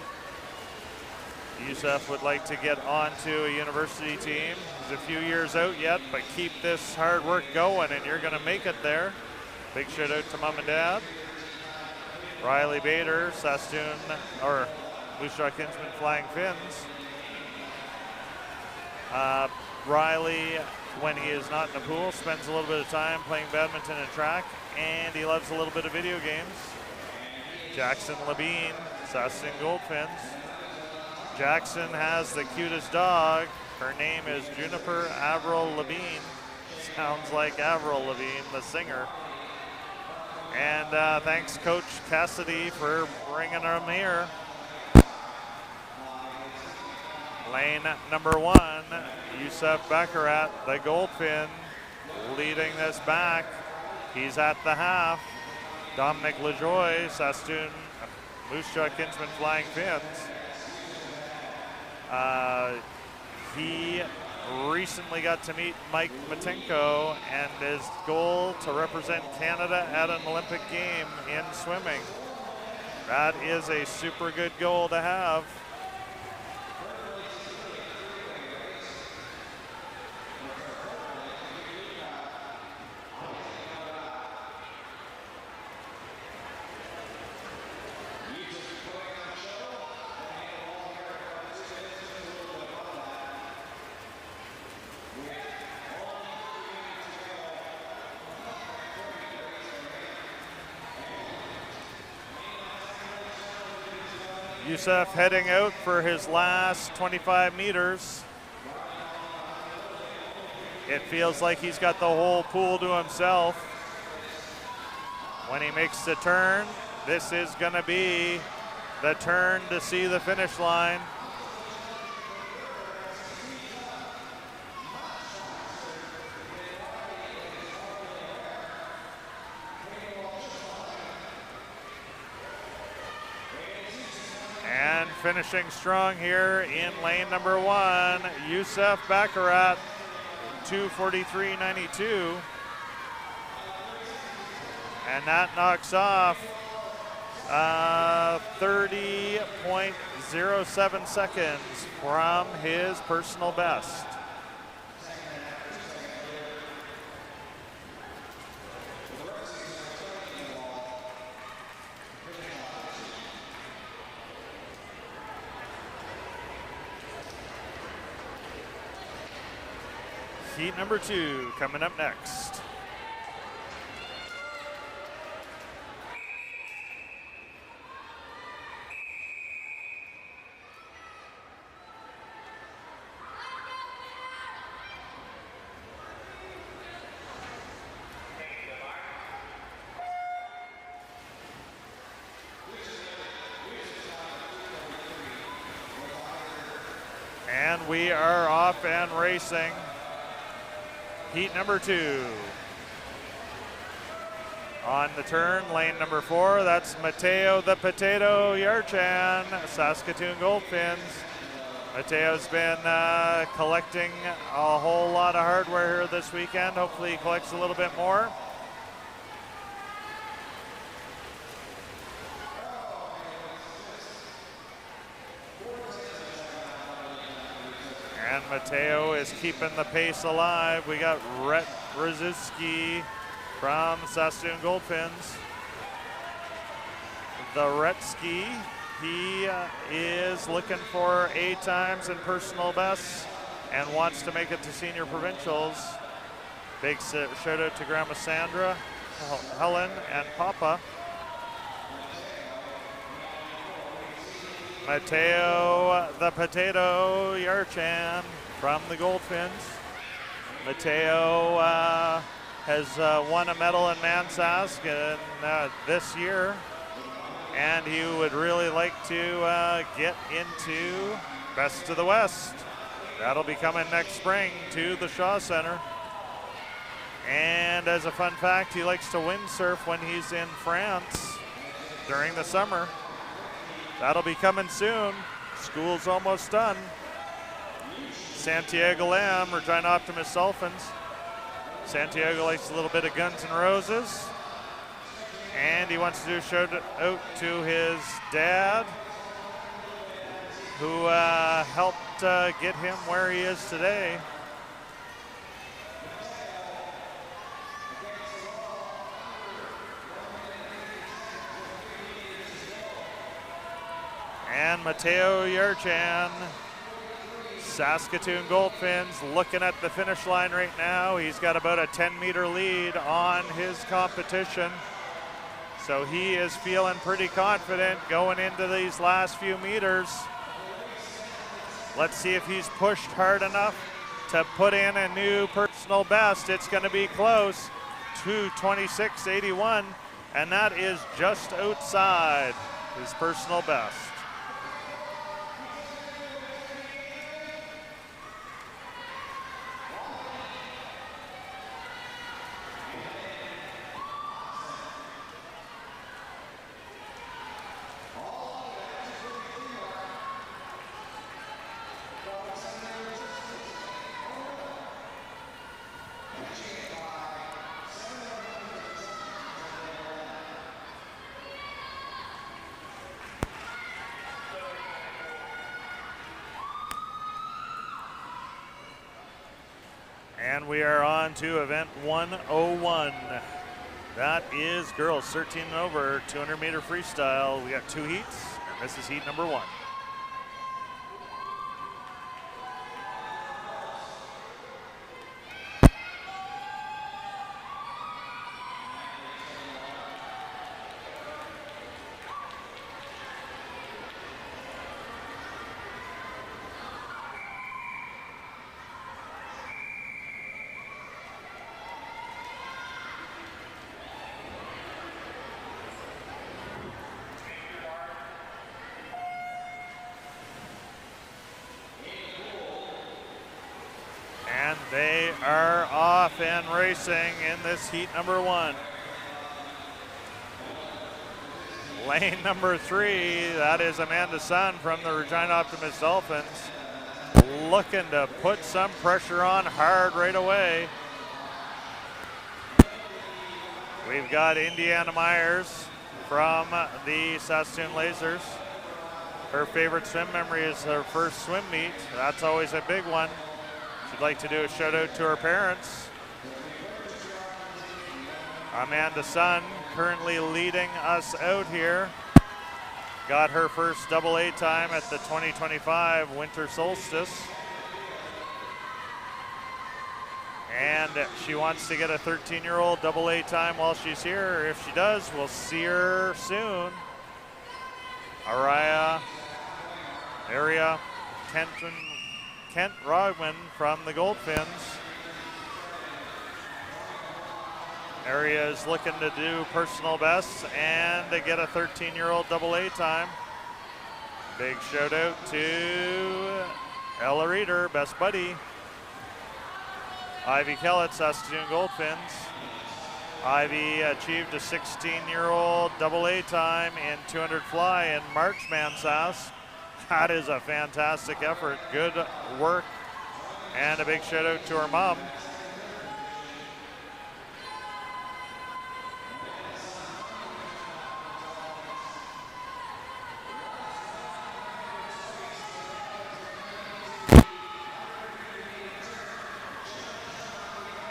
Yusuf would like to get onto a university team. He's a few years out yet, but keep this hard work going and you're gonna make it there. Big shout out to mom and dad. Riley Bader, Saskatchewan, or Breaststroke Kinsman Flying Fins. Riley, when he is not in the pool, spends a little bit of time playing badminton and track, and he loves a little bit of video games. Jackson Labine, Saskatchewan Goldfins. Jackson has the cutest dog. Her name is Juniper Avril Lavigne. Sounds like Avril Lavigne, the singer. And thanks Coach Cassidy for bringing them here. Lane number 1, Yusuf Bakarat, the Goldfin, leading this back. He's at the half. Dominic LaJoy, Saskatchewan Breaststroke Kinsman Flying Fins. He recently got to meet Mike Matenko and his goal to represent Canada at an Olympic game in swimming. That is a super good goal to have. Yusuf heading out for his last 25 meters. It feels like he's got the whole pool to himself. When he makes the turn, this is gonna be the turn to see the finish line. And finishing strong here in lane number 1, Yusuf Bakarat, 2:43.92. And that knocks off 30.07 seconds from his personal best. Heat number 2 coming up next. And we are off and racing. heat number 2. On the turn, lane number 4, that's Mateo the Potato Yarchan, Saskatoon Goldfins. Mateo's been collecting a whole lot of hardware here this weekend. Hopefully he collects a little bit more. And Mateo is keeping the pace alive. We got Rhett Brzezinski from Saskatoon Goldfins. The Retsky, he is looking for A times and personal bests and wants to make it to senior provincials. Big shout out to Grandma Sandra, Helen, and Papa. Mateo the Potato Yarchan from the Goldfins. Mateo has won a medal in Mansask this year, and he would really like to get into Best of the West. That'll be coming next spring to the Shaw Center. And as a fun fact, he likes to windsurf when he's in France during the summer. That'll be coming soon. School's almost done. Santiago Lamb, Regina Optimus Dolphins. Santiago likes a little bit of Guns N' Roses. And he wants to do a shout out to his dad, who helped get him where he is today. And Mateo Yarchan, Saskatoon Goldfins, looking at the finish line right now. He's got about a 10-meter lead on his competition. So he is feeling pretty confident going into these last few meters. Let's see if he's pushed hard enough to put in a new personal best. It's going to be close to 26.81, and that is just outside his personal best. And we are on to event 101. That is girls 13 and over, 200-meter freestyle. We got 2 heats, and this is heat number 1. And they are off and racing in this heat number 1. Lane number 3, that is Amanda Sun from the Regina Optimus Dolphins, looking to put some pressure on hard right away. We've got Indiana Myers from the Saskatoon Lasers. Her favorite swim memory is her first swim meet. That's always a big one. She'd like to do a shout out to her parents. Amanda Sun currently leading us out here. Got her first AA time at the 2025 Winter Solstice. And she wants to get a 13-year-old AA time while she's here. If she does, we'll see her soon. Araya Area Kent Rogman from the Goldfins. Area is looking to do personal bests and to get a 13-year-old AA time. Big shout out to Ella Reeder, best buddy. Ivy Kellett, Saskatoon Goldfinns. Ivy achieved a 16-year-old double A time in 200 fly in March, Sask. That is a fantastic effort. Good work. And a big shout out to her mom.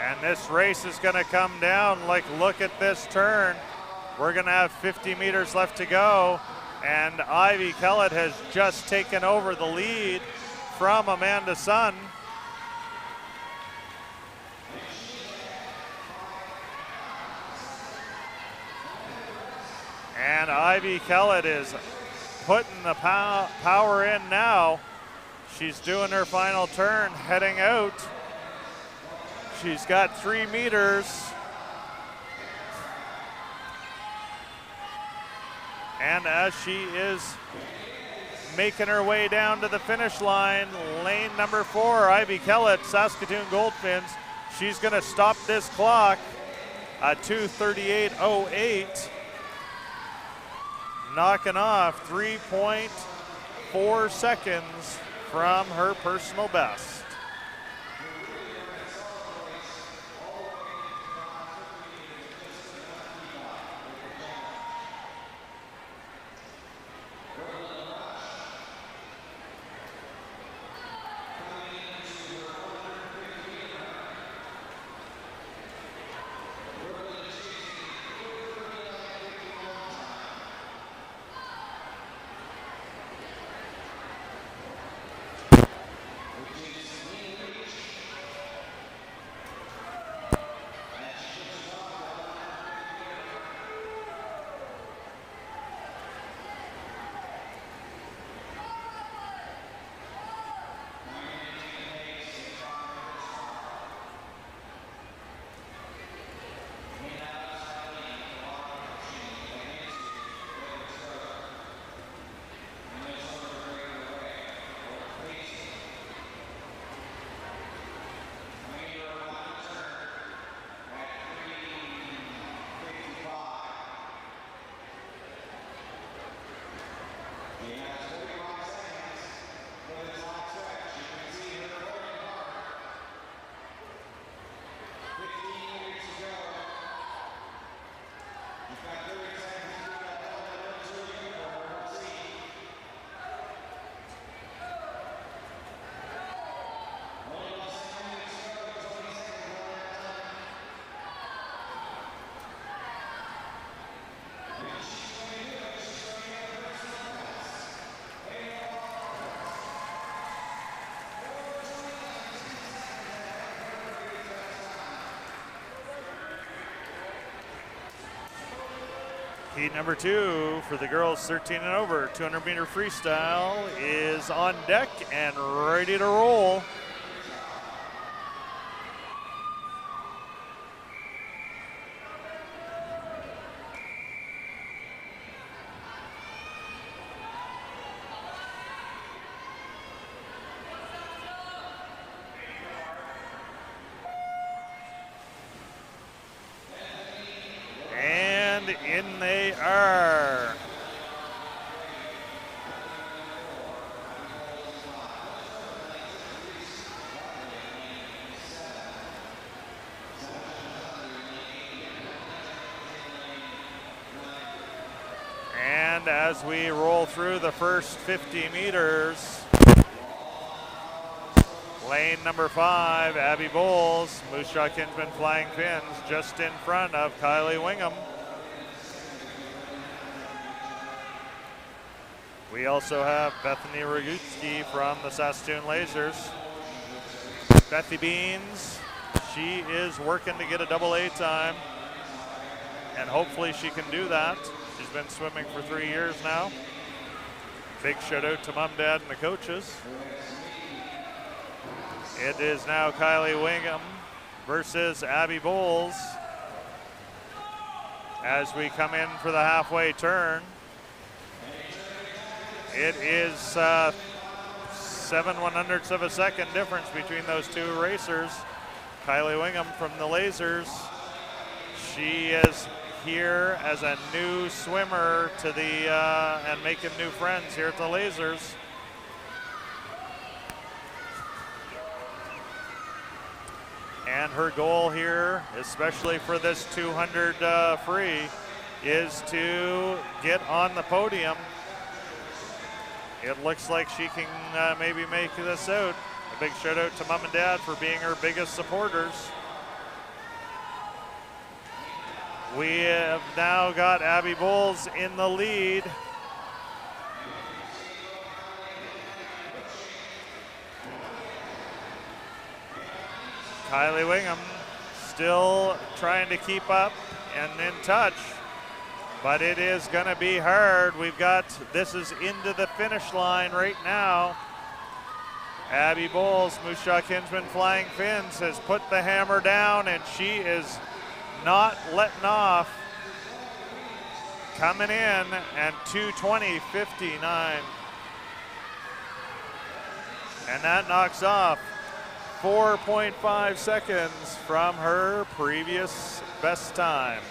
And this race is going to come down. Like, look at this turn. We're going to have 50 meters left to go. And Ivy Kellett has just taken over the lead from Amanda Sun. And Ivy Kellett is putting the power in now. She's doing her final turn, heading out. She's got 3 meters. And as she is making her way down to the finish line, lane number 4, Ivy Kellett, Saskatoon Goldfinns. She's going to stop this clock at 2:38.08, knocking off 3.4 seconds from her personal best. Heat number 2 for the girls 13 and over, 200 meter freestyle is on deck and ready to roll. In they are. And as we roll through the first 50 meters, lane number 5, Abby Bowles, Moose Jaw Kinsman Flying Fins, just in front of Kylie Wingham. We also have Bethany Rogutski from the Saskatoon Lasers. Bethy Beans, she is working to get a double A time, and hopefully she can do that. She's been swimming for 3 years now. Big shout out to Mom, Dad, and the coaches. It is now Kylie Wingham versus Abby Bowles as we come in for the halfway turn. It is 7/100ths of a second difference between those two racers. Kylie Wingham from the Lasers. She is here as a new swimmer to the and making new friends here at the Lasers. And her goal here, especially for this 200 free, is to get on the podium. It looks like she can maybe make this out. A big shout out to Mom and Dad for being her biggest supporters. We have now got Abby Bowles in the lead. Kylie Wingham still trying to keep up and in touch, but it is going to be hard. This is into the finish line right now. Abby Bowles, Moose Jaw Kinsman Flying Fins, has put the hammer down, and she is not letting off. Coming in and 2:20.59. And that knocks off 4.5 seconds from her previous best time.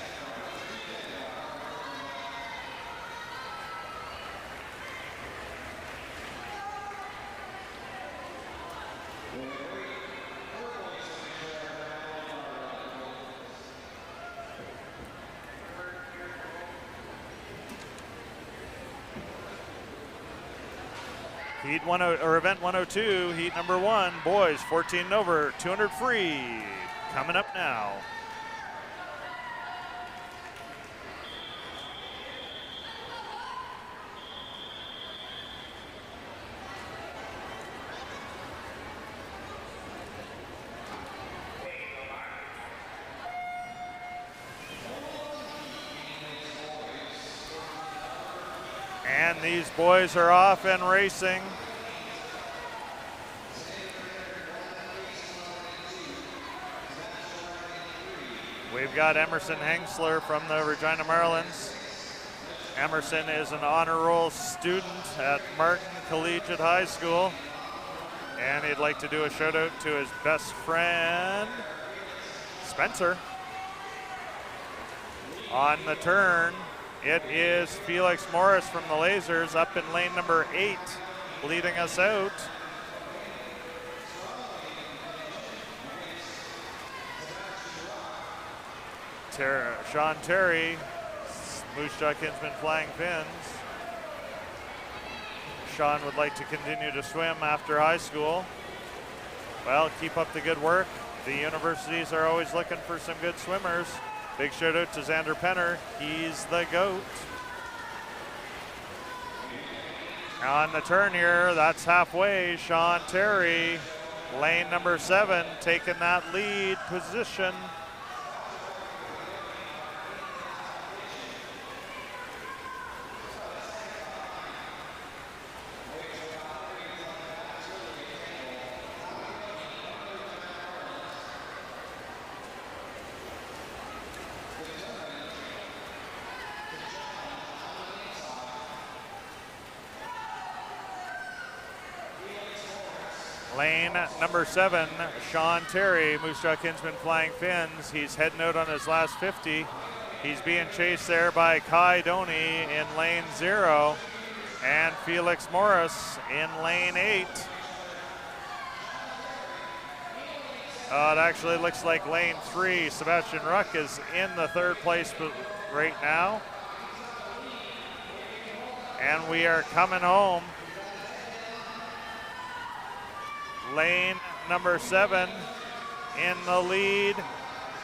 Event 102, heat number 1, boys 14 and over, 200 free, coming up now. And these boys are off and racing. We've got Emerson Hengsler from the Regina Marlins. Emerson is an honor roll student at Martin Collegiate High School. And he'd like to do a shout out to his best friend, Spencer. On the turn, it is Felix Morris from the Lasers up in lane number 8, leading us out. Sean Terry, Moose Jaw Kinsman Flying Fins. Sean would like to continue to swim after high school. Well, keep up the good work. The universities are always looking for some good swimmers. Big shout out to Xander Penner. He's the GOAT. On the turn here, that's halfway. Sean Terry, lane number 7, taking that lead position. Lane number 7, Sean Terry, Moose Jaw Kinsman Flying Fins. He's heading out on his last 50. He's being chased there by Kai Doney in lane 0 and Felix Morris in lane 8. It actually looks like lane 3, Sebastian Ruck is in the 3rd place right now. And we are coming home. Lane number 7 in the lead,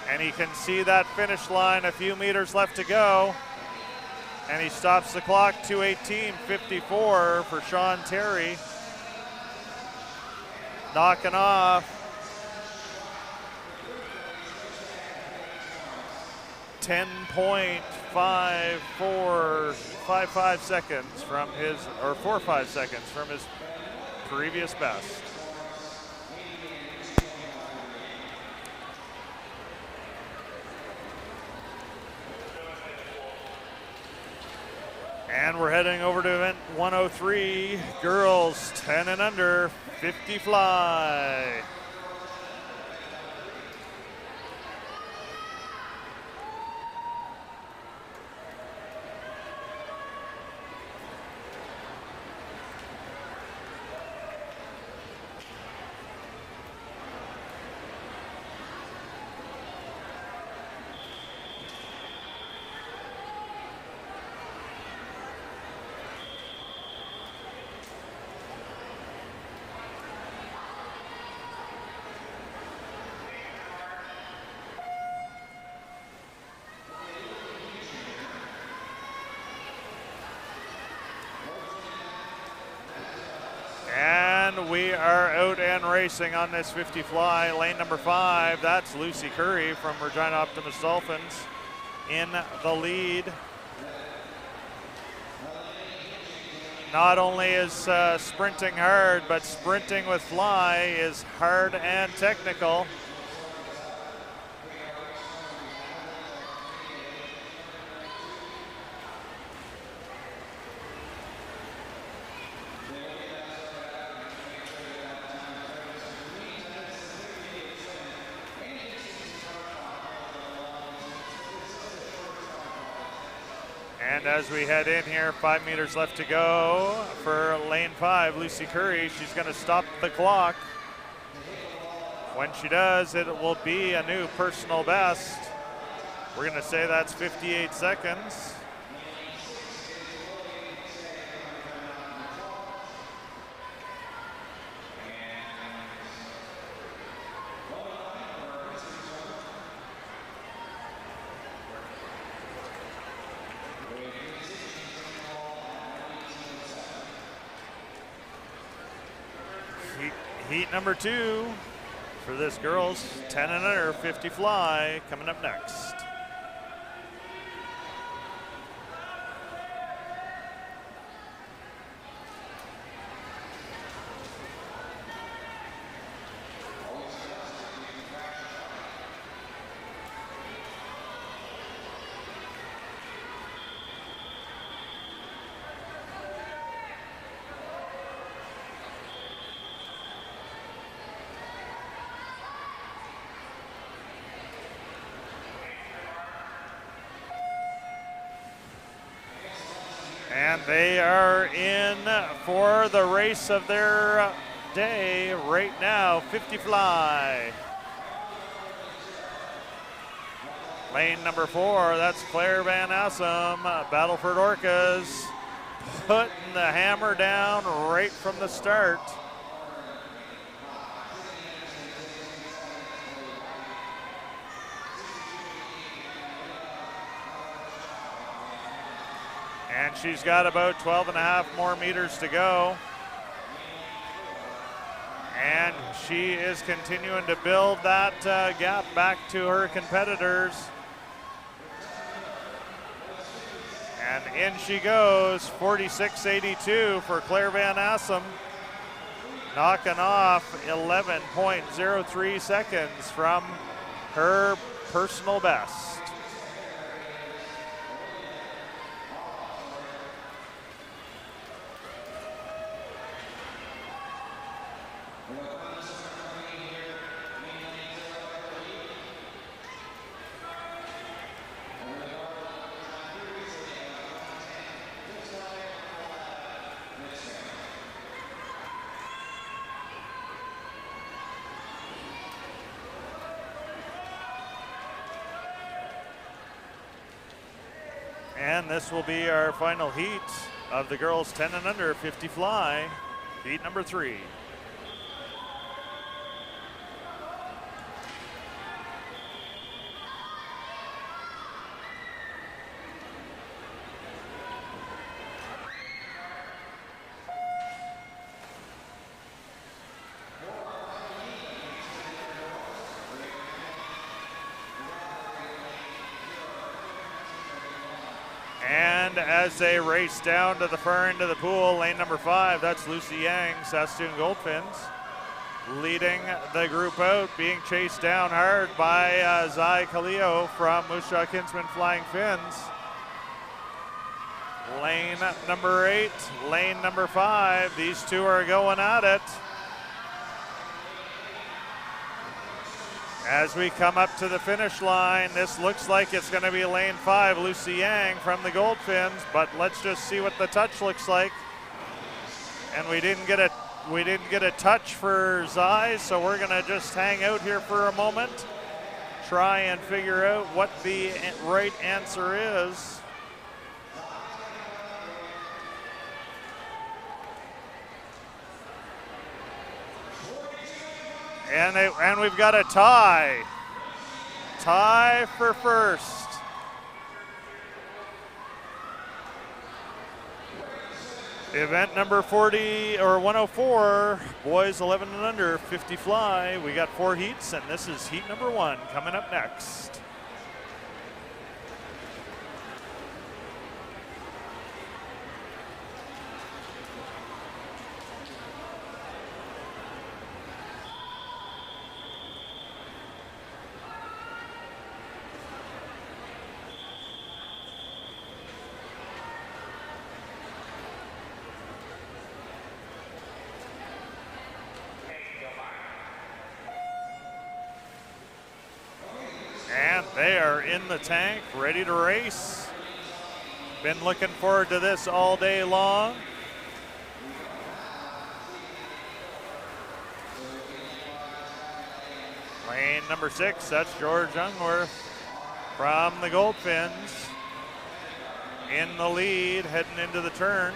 and he can see that finish line, a few meters left to go, and he stops the clock. 2:18.54 for Sean Terry, knocking off 10.5455 seconds from his, or 45 seconds from his previous best. And we're heading over to event 103, girls 10 and under, 50 fly. racing on this 50 fly. Lane number 5, that's Lucy Curry from Regina Optimus Dolphins in the lead. Not only is sprinting hard, but sprinting with fly is hard and technical. And as we head in here, 5 meters left to go for lane 5, Lucy Curry. She's going to stop the clock. When she does, it will be a new personal best. We're going to say that's 58 seconds. Heat number 2 for this girls 10 and under 50 fly coming up next. And they are in for the race of their day right now, 50 fly. Lane number 4, that's Claire Van Assem, Battleford Orcas, putting the hammer down right from the start. And she's got about 12 and a half more meters to go. And she is continuing to build that gap back to her competitors. And in she goes, 46.82 for Claire Van Assem, knocking off 11.03 seconds from her personal best. And this will be our final heat of the girls 10 and under 50 fly, heat number 3. And as they race down to the far end of the pool, lane number 5, that's Lucy Yang, Saskatchewan Goldfins, leading the group out, being chased down hard by Zai Kaleo from Moose Jaw Kinsman Flying Fins. Lane number 8, lane number 5, these two are going at it. As we come up to the finish line, this looks like it's going to be lane 5, Lucy Yang from the Goldfins, but let's just see what the touch looks like. And we didn't get a touch for Zai, so we're going to just hang out here for a moment, try and figure out what the right answer is. And we've got a tie. Tie for first. Event number 40 or 104, boys 11 and under, 50 fly. We got 4 heats, and this is heat number 1 coming up next. And they are in the tank, ready to race. Been looking forward to this all day long. Lane number 6, that's George Ungworth from the Goldfins. In the lead, heading into the turn.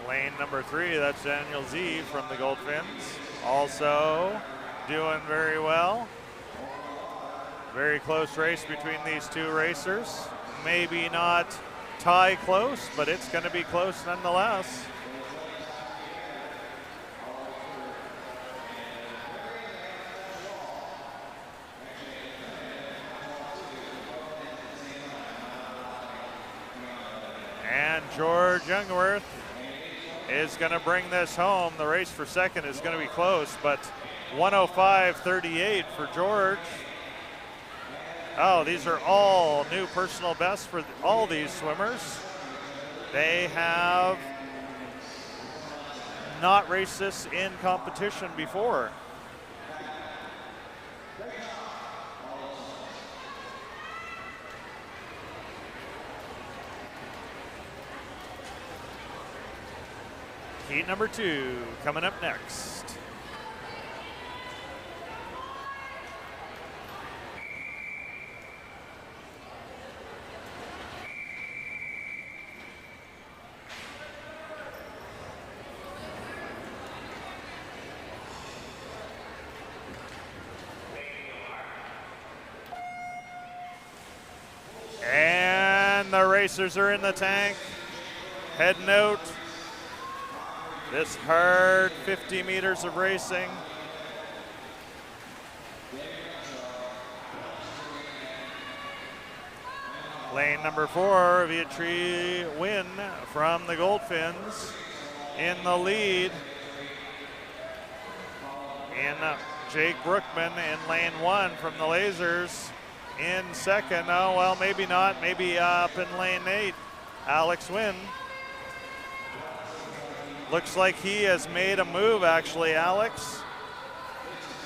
Lane number 3, that's Daniel Z from the Goldfins. Also doing very well. Very close race between these 2 racers. Maybe not tie close, but it's going to be close nonetheless. And George Ungworth is going to bring this home. The race for second is going to be close, but 105.38 for George. Oh, these are all new personal bests for all these swimmers. They have not raced this in competition before. Heat number 2 coming up next. And the racers are in the tank, heading out. This hard 50 meters of racing. Lane number 4, Vietri Win from the Goldfins in the lead. In Jake Brookman in lane 1 from the Lasers in second. Oh, well, maybe not. Maybe up in lane 8, Alex Wynn. Looks like he has made a move, actually, Alex.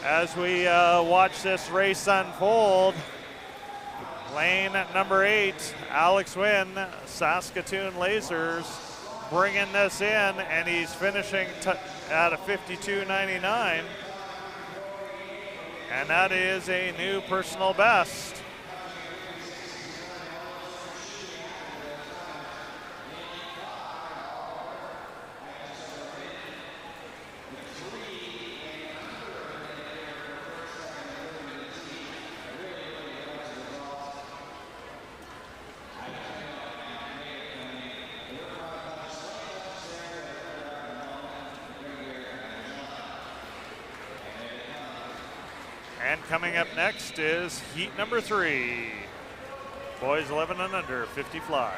As we watch this race unfold, lane number 8, Alex Wynn, Saskatoon Lasers, bringing this in, and he's finishing at a 52.99. And that is a new personal best. And coming up next is heat number 3. Boys 11 and under, 50 fly.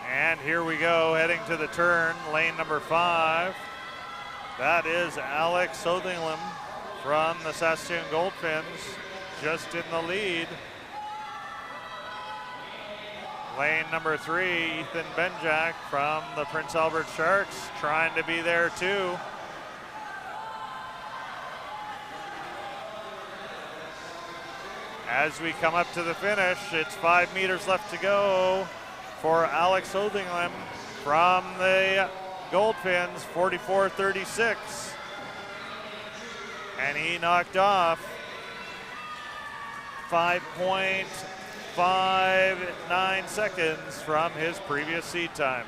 And here we go, heading to the turn, lane number 5. That is Alex Sothingham from the Saskatoon Goldfins, just in the lead. Lane number 3, Ethan Benjak from the Prince Albert Sharks, trying to be there too. As we come up to the finish, it's 5 meters left to go for Alex Holdingham from the Goldfins, 44.36. And he knocked off 5.59 seconds from his previous seed time.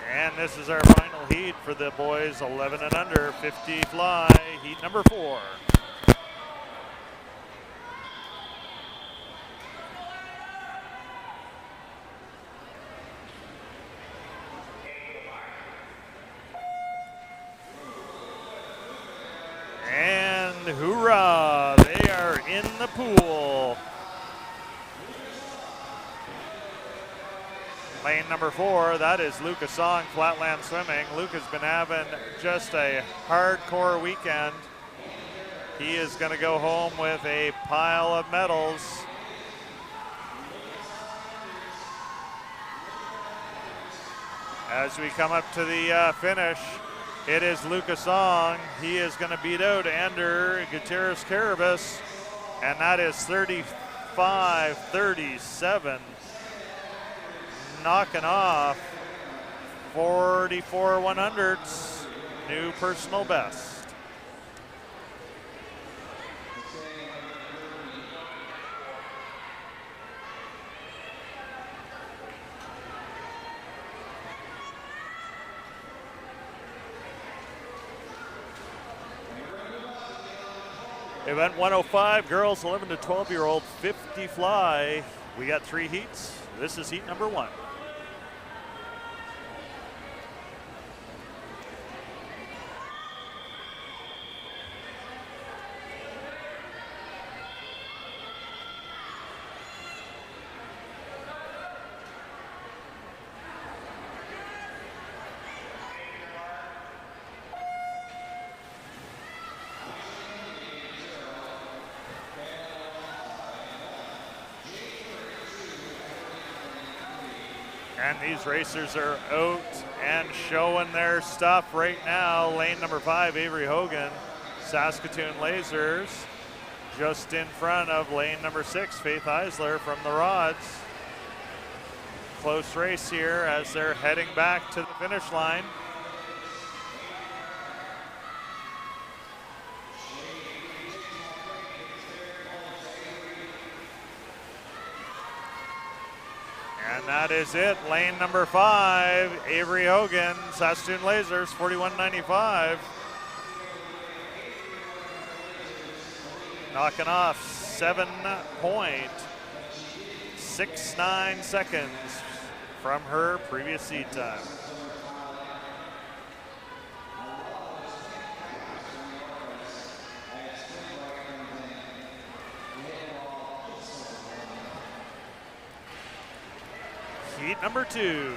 And this is our final heat for the boys 11 and under, 50 fly, heat number 4. And hoorah, they are in the pool. Lane number 4, that is Lucas Song, Flatland Swimming. Luke has been having just a hardcore weekend. He is going to go home with a pile of medals. As we come up to the finish, it is Lucas Song. He is going to beat out Ander Gutierrez-Carabas, and that is 35-37. Knocking off 44 100s, new personal best. Event 105, girls 11 to 12-year-old 50 fly. We got 3 heats. This is heat number 1. And these racers are out and showing their stuff right now. Lane number 5, Avery Hogan, Saskatoon Lasers, just in front of lane number 6, Faith Eisler from the Rods. Close race here as they're heading back to the finish line. And that is it. Lane number 5, Avery Hogan, Saskatoon Lasers, 41.95. Knocking off 7.69 seconds from her previous seed time. Heat number 2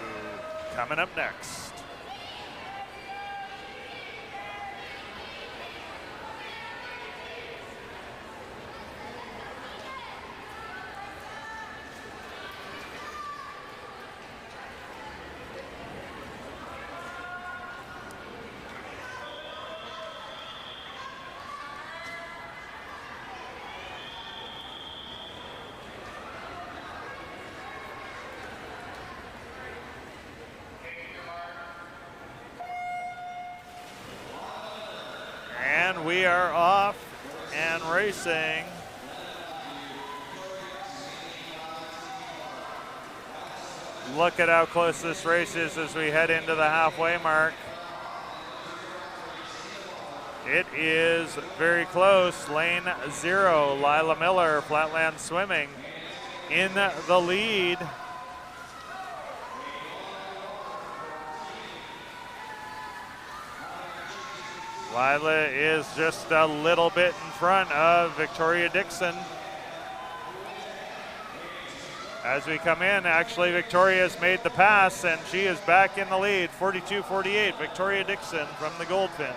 coming up next. And we are off and racing. Look at how close this race is as we head into the halfway mark. It is very close. Lane 0, Lila Miller, Flatland Swimming, in the lead. Lila is just a little bit in front of Victoria Dixon. As we come in, actually Victoria's made the pass and she is back in the lead, 42-48, Victoria Dixon from the Goldfinns.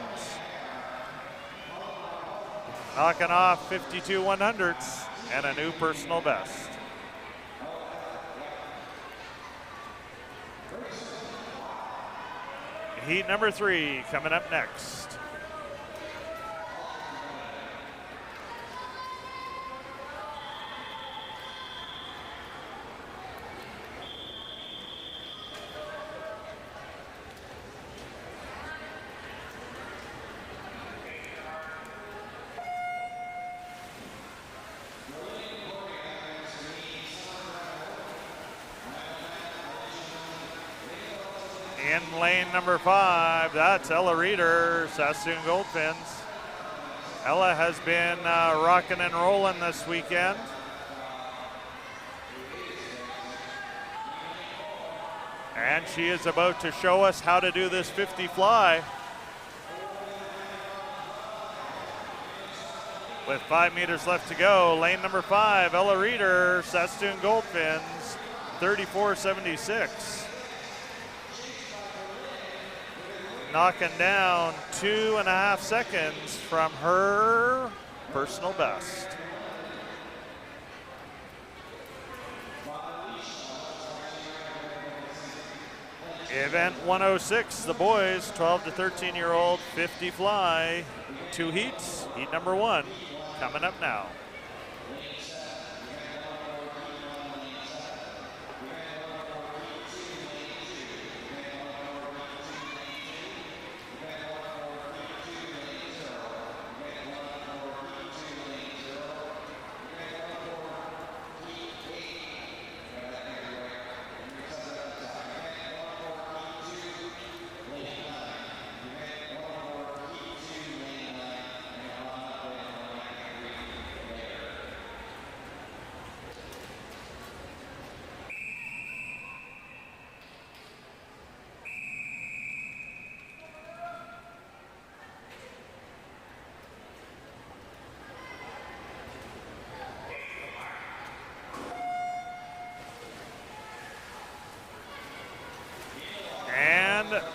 Knocking off 52 100ths and a new personal best. Heat number 3 coming up next. In lane number 5, that's Ella Reeder, Saskatoon Goldfinns. Ella has been rocking and rolling this weekend. And she is about to show us how to do this 50 fly. With 5 meters left to go, lane number 5, Ella Reeder, Saskatoon Goldfinns, 34.76. Knocking down 2.5 seconds from her personal best. Event 106, the boys, 12 to 13-year-old, 50 fly, 2 heats. Heat number 1 coming up now.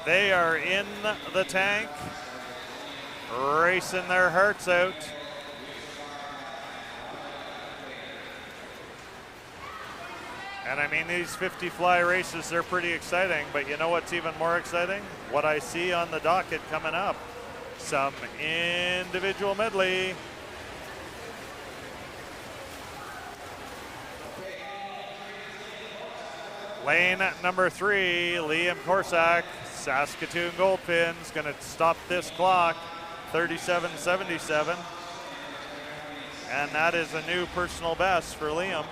They are in the tank, racing their hearts out. And I mean, these 50 fly races, they're pretty exciting, but you know what's even more exciting? What I see on the docket coming up. Some individual medley. Lane number 3, Liam Korsak, Saskatoon Goldfinns, gonna stop this clock, 37.77. And that is a new personal best for Liam.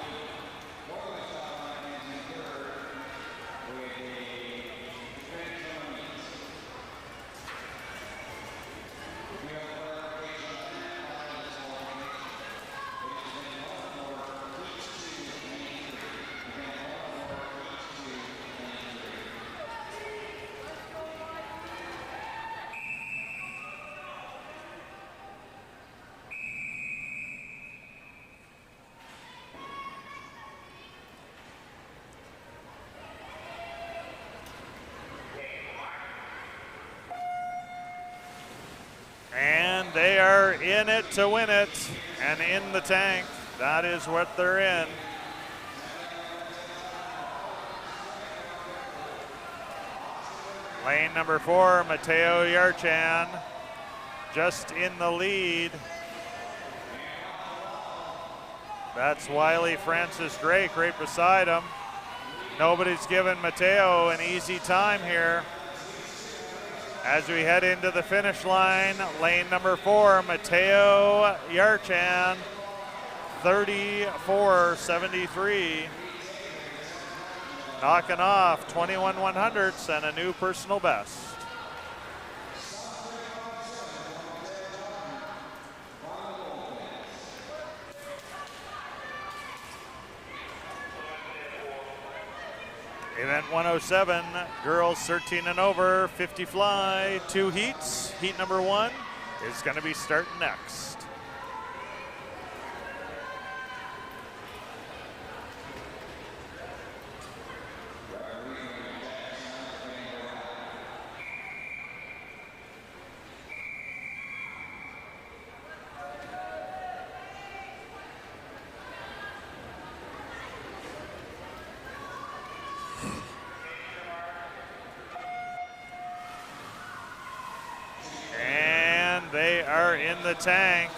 They are in it to win it, and in the tank. That is what they're in. Lane number 4, Mateo Yarchan, just in the lead. That's Wiley Francis Drake right beside him. Nobody's given Mateo an easy time here. As we head into the finish line, lane number 4, Mateo Yarchan, 34.73. Knocking off 21 100ths and a new personal best. Event 107, girls 13 and over, 50 fly, 2 heats. Heat number 1 is going to be starting next. in the tank.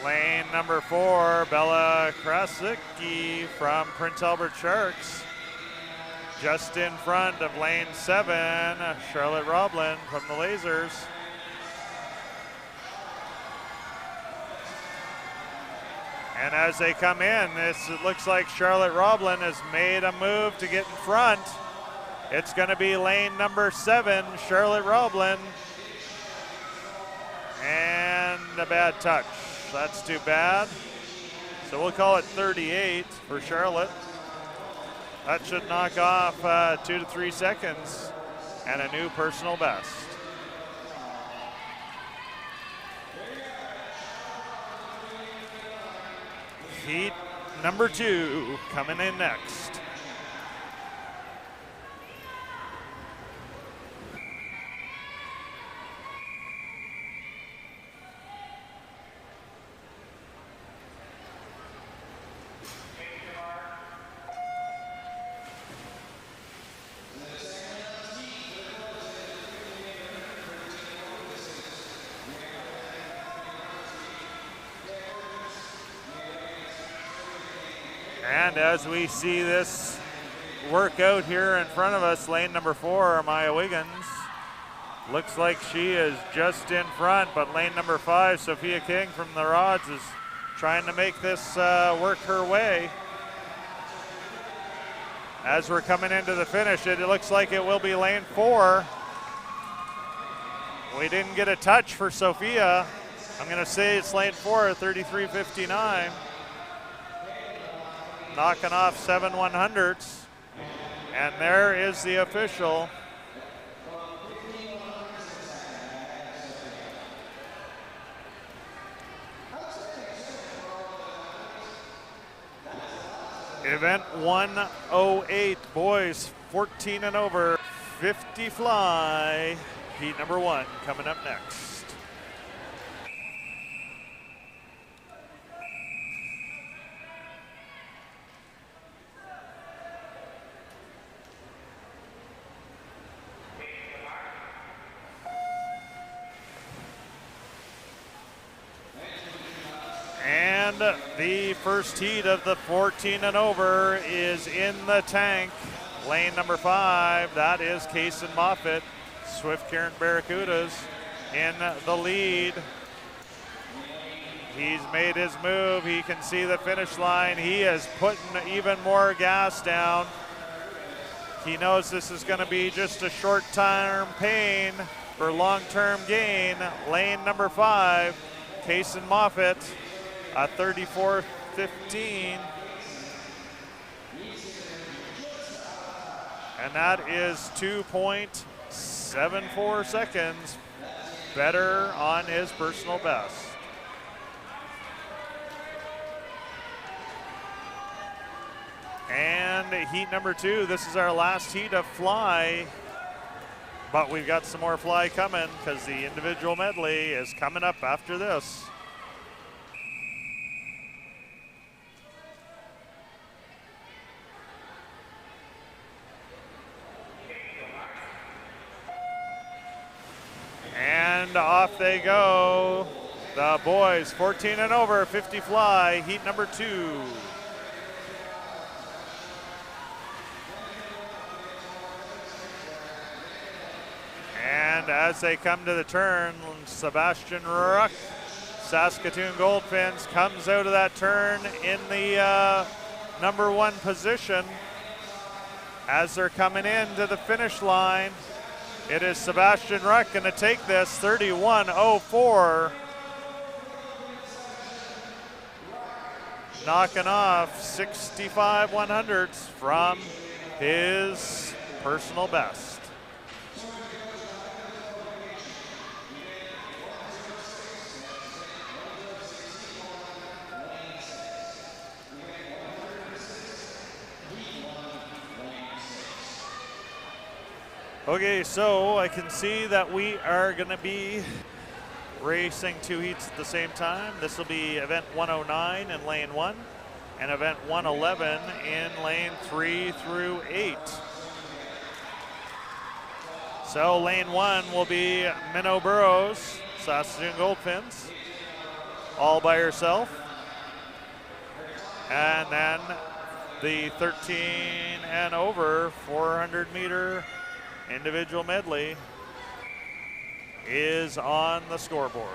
Lane number 4, Bella Krasicki from Prince Albert Sharks. Just in front of lane 7, Charlotte Roblin from the Lasers. And as they come in, it looks like Charlotte Roblin has made a move to get in front. It's going to be lane number 7, Charlotte Roblin. And a bad touch. That's too bad. So we'll call it 38 for Charlotte. That should knock off 2 to 3 seconds and a new personal best. Heat number 2 coming in next. And as we see this work out here in front of us, lane number 4, Maya Wiggins. Looks like she is just in front, but lane number 5, Sophia King from the Rods, is trying to make this work her way. As we're coming into the finish, it looks like it will be lane 4. We didn't get a touch for Sophia. I'm going to say it's lane 4, 33.59. Knocking off 7 100s. And there is the official. Event 108, boys 14 and over, 50 fly. Heat number 1 coming up next. The first heat of the 14 and over is in the tank. Lane number 5, that is Kaysen Moffitt. Swift Current Barracudas in the lead. He's made his move. He can see the finish line. He is putting even more gas down. He knows this is going to be just a short-term pain for long-term gain. Lane number 5, Kaysen Moffitt. 34.15. And that is 2.74 seconds better on his personal best. And heat number 2, this is our last heat of fly, but we've got some more fly coming because the individual medley is coming up after this. And off they go. The boys, 14 and over, 50 fly, heat number 2. And as they come to the turn, Sebastian Ruck, Saskatoon Goldfinch, comes out of that turn in the number 1 position. As they're coming into the finish line, it is Sebastian Ruck going to take this, 31.04. Knocking off 65 100s from his personal best. Okay, so I can see that we are going to be racing 2 heats at the same time. This will be event 109 in lane 1 and event 111 in lane 3 through 8. So lane 1 will be Minnow Burrows, Saskatoon Goldfins, all by herself. And then the 13 and over 400 meter individual medley is on the scoreboard.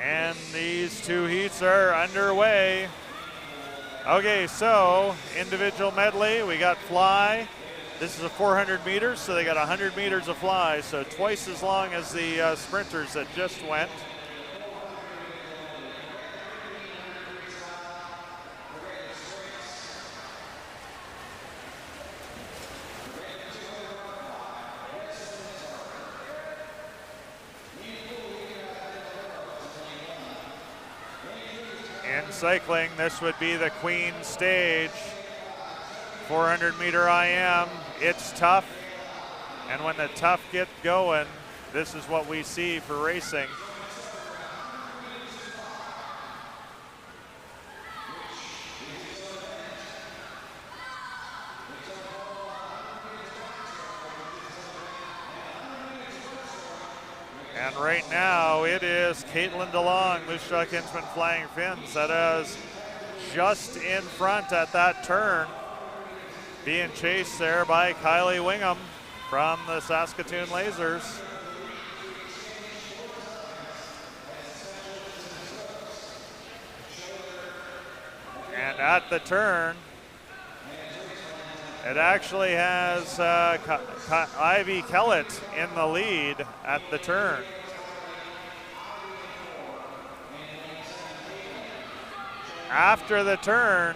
And these two heats are underway. Okay, so individual medley, we got fly. This is a 400 meters, so they got 100 meters of fly, so twice as long as the sprinters that just went. In cycling, this would be the Queen stage. 400 meter IM, it's tough. And when the tough get going, this is what we see for racing. And right now it is Caitlin DeLong, Moose Jaw Kinsman Flying Fins, that is just in front at that turn, being chased there by Kylie Wingham from the Saskatoon Lasers. And at the turn, it actually has Ivy Kellett in the lead at the turn. After the turn,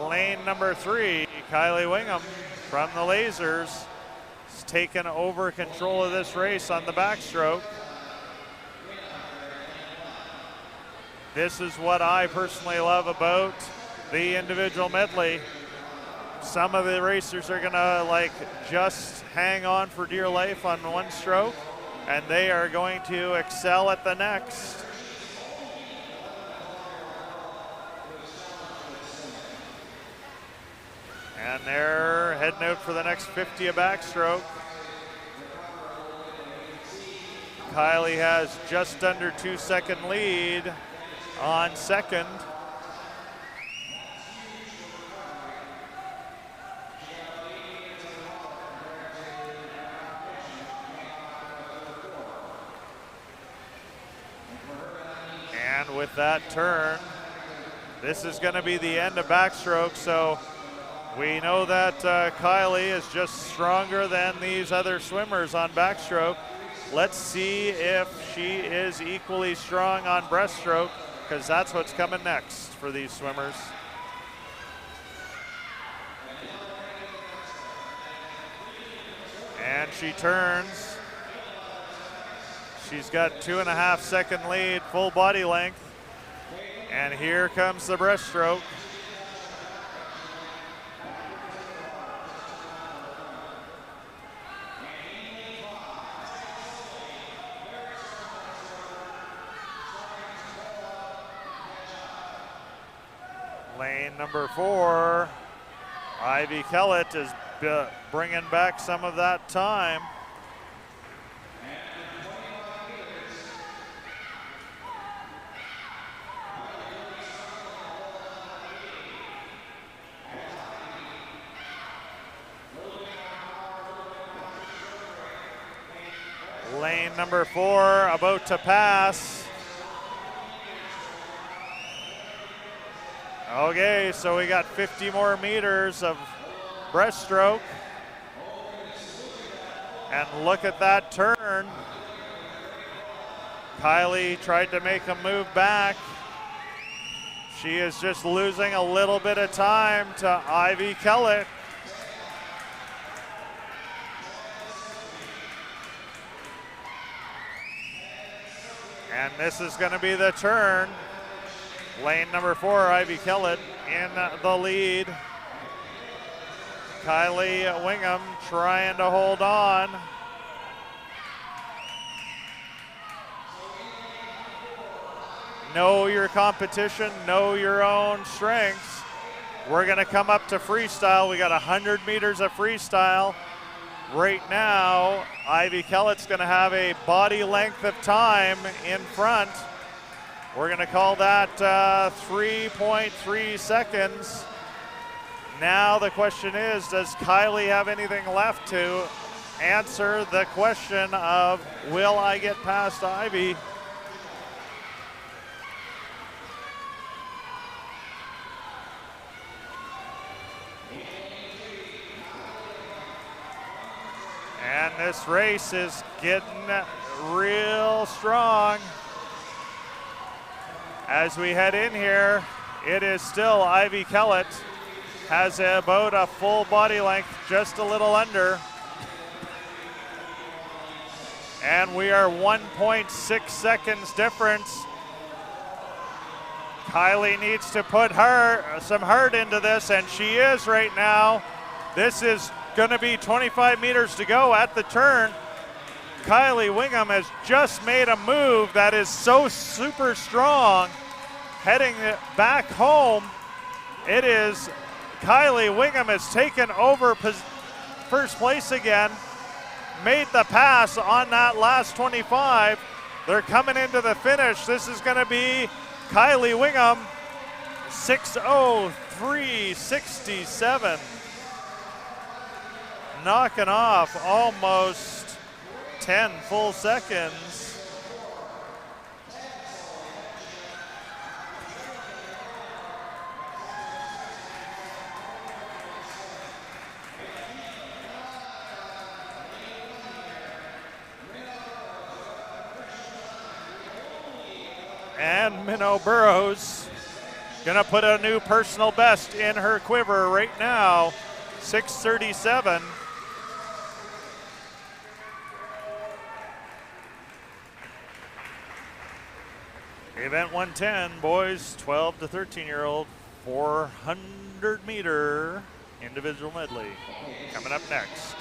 lane number 3, Kylie Wingham from the Lasers has taken over control of this race on the backstroke. This is what I personally love about the individual medley. Some of the racers are gonna just hang on for dear life on one stroke, and they are going to excel at the next. And they're heading out for the next 50 a backstroke. Kylie has just under 2-second lead on second. And with that turn, this is going to be the end of backstroke, so we know that Kylie is just stronger than these other swimmers on backstroke. Let's see if she is equally strong on breaststroke, because that's what's coming next for these swimmers. And she turns. She's got 2.5-second lead, full body length. And here comes the breaststroke. Lane number 4, Ivy Kellett is bringing back some of that time. Lane number 4 about to pass. Okay, so we got 50 more meters of breaststroke. And look at that turn. Kylie tried to make a move back. She is just losing a little bit of time to Ivy Kellett. And this is going to be the turn. Lane number 4, Ivy Kellett in the lead. Kylie Wingham trying to hold on. know your competition, know your own strengths. We're gonna come up to freestyle. We got 100 meters of freestyle. Right now, Ivy Kellett's gonna have a body length of time in front. We're gonna call that 3.3 seconds. Now the question is, does Kylie have anything left to answer the question of, will I get past Ivy? And this race is getting real strong. As we head in here, it is still Ivy Kellett has about a full body length, just a little under. And we are 1.6 seconds difference. Kylie needs to put some heart into this, and she is right now. This is gonna be 25 meters to go at the turn. Kylie Wingham has just made a move that is so super strong. Heading back home, it is Kylie Wingham has taken over first place again, made the pass on that last 25. They're coming into the finish. This is gonna be Kylie Wingham, 6:03.67. Knocking off almost 10 full seconds. And Minnow Burrows gonna put a new personal best in her quiver right now, 6:37. Event 110, boys 12 to 13-year-old, 400 meter individual medley coming up next.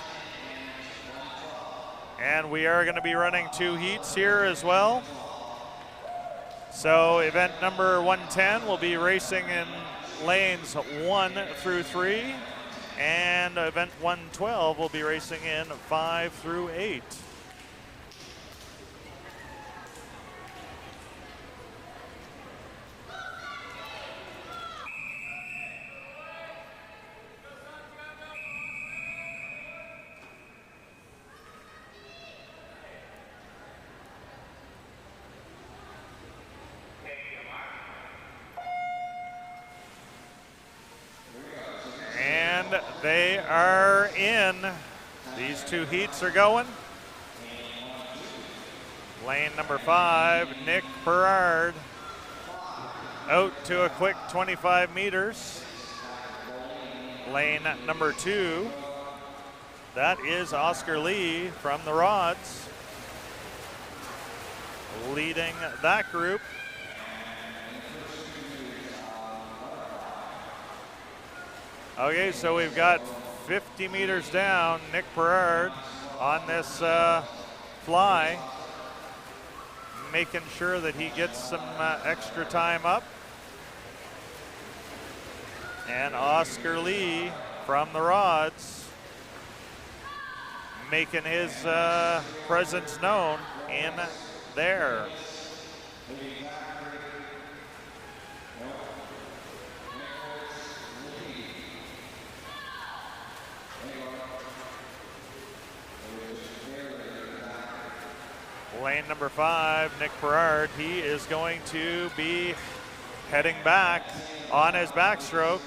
And we are gonna be running 2 heats here as well. So event number 110 will be racing in lanes 1 through 3, and event 112 will be racing in 5 through 8. They are in. These 2 heats are going. Lane number 5, Nick Perard, out to a quick 25 meters. Lane number 2, that is Oscar Lee from the Rods, leading that group. Okay, so we've got 50 meters down, Nick Perard on this fly, making sure that he gets some extra time up. And Oscar Lee from the Rods making his presence known in there. Lane number 5, Nick Perard, he is going to be heading back on his backstroke.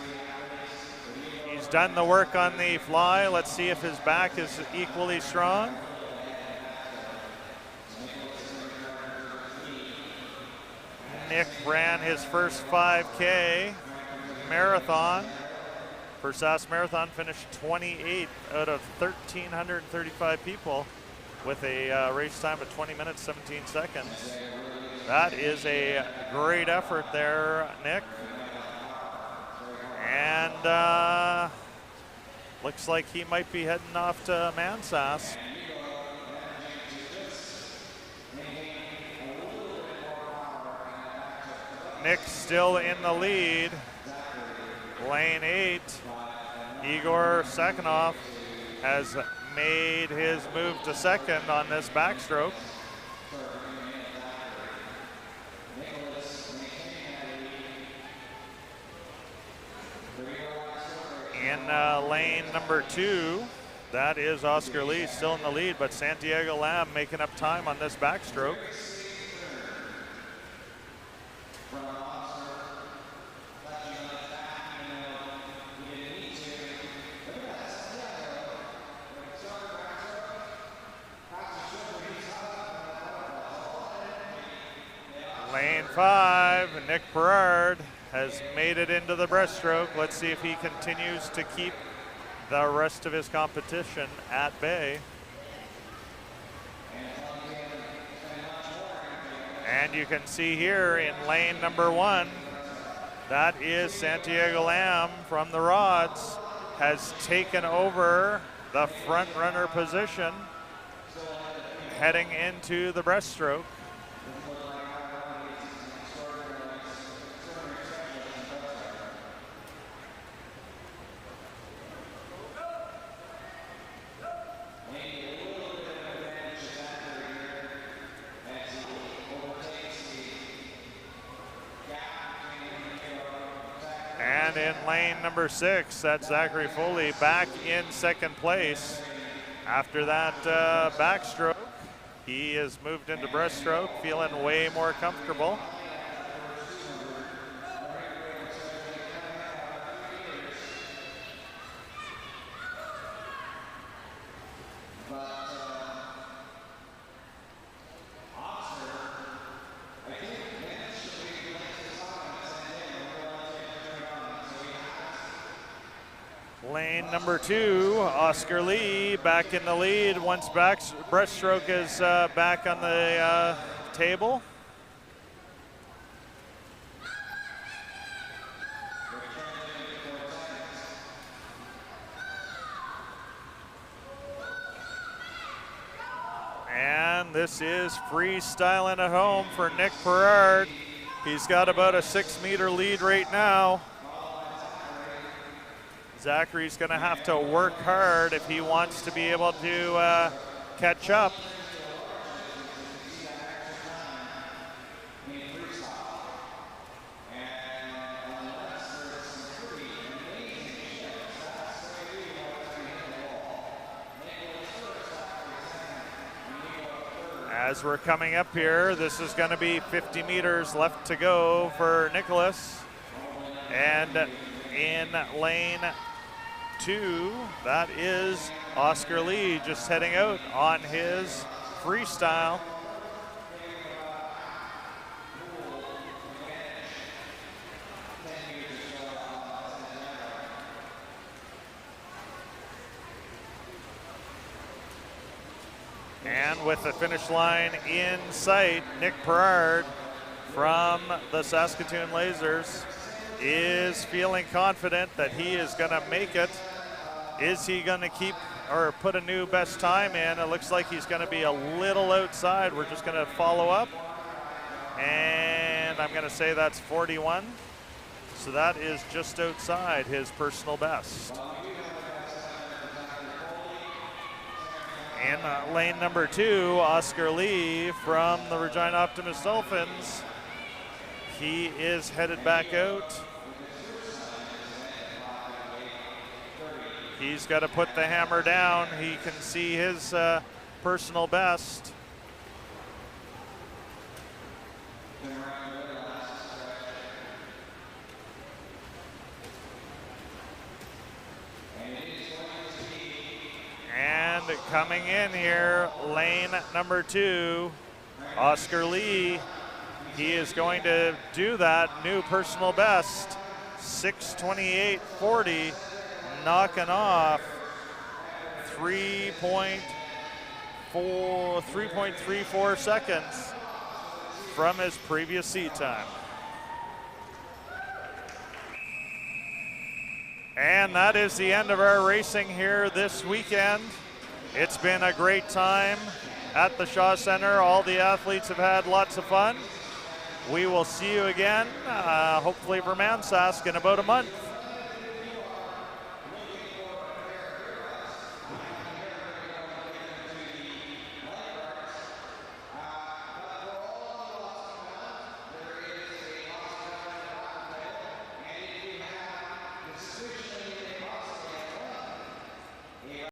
He's done the work on the fly. Let's see if his back is equally strong. Nick ran his first 5K marathon for Sask Marathon, finished 28th out of 1,335 people, with a race time of 20 minutes, 17 seconds. That is a great effort there, Nick. And looks like he might be heading off to Mansask. Nick still in the lead. Lane 8, Igor Sakhanov has made his move to second on this backstroke. In lane number 2, that is Oscar Lee still in the lead, but Santiago Lam making up time on this backstroke. Lane 5, Nick Perard has made it into the breaststroke. Let's see if he continues to keep the rest of his competition at bay. And you can see here in lane number 1, that is Santiago Lam from the rods, has taken over the front runner position heading into the breaststroke. And in lane number 6, that's Zachary Foley back in second place. After that backstroke, he has moved into breaststroke, feeling way more comfortable. Lane number 2, Oscar Lee back in the lead once breaststroke is back on the table. And this is freestyling at home for Nick Perard. He's got about a 6-meter lead right now. Zachary's going to have to work hard if he wants to be able to catch up. As we're coming up here, this is going to be 50 meters left to go for Nicholas. And in lane 2, that is Oscar Lee just heading out on his freestyle. And with the finish line in sight, Nick Perard from the Saskatoon Lasers is feeling confident that he is going to make it. Is he going to keep or put a new best time in? It looks like he's going to be a little outside. We're just going to follow up. And I'm going to say that's 41. So that is just outside his personal best. In lane number 2, Oscar Lee from the Regina Optimist Dolphins. He is headed back out. He's got to put the hammer down. He can see his personal best. And coming in here, lane number 2, Oscar Lee. He is going to do that new personal best, 6:28.40. Knocking off 3.34 seconds from his previous seat time. And that is the end of our racing here this weekend. It's been a great time at the Shaw Center. All the athletes have had lots of fun. We will see you again, hopefully for Mansask in about a month.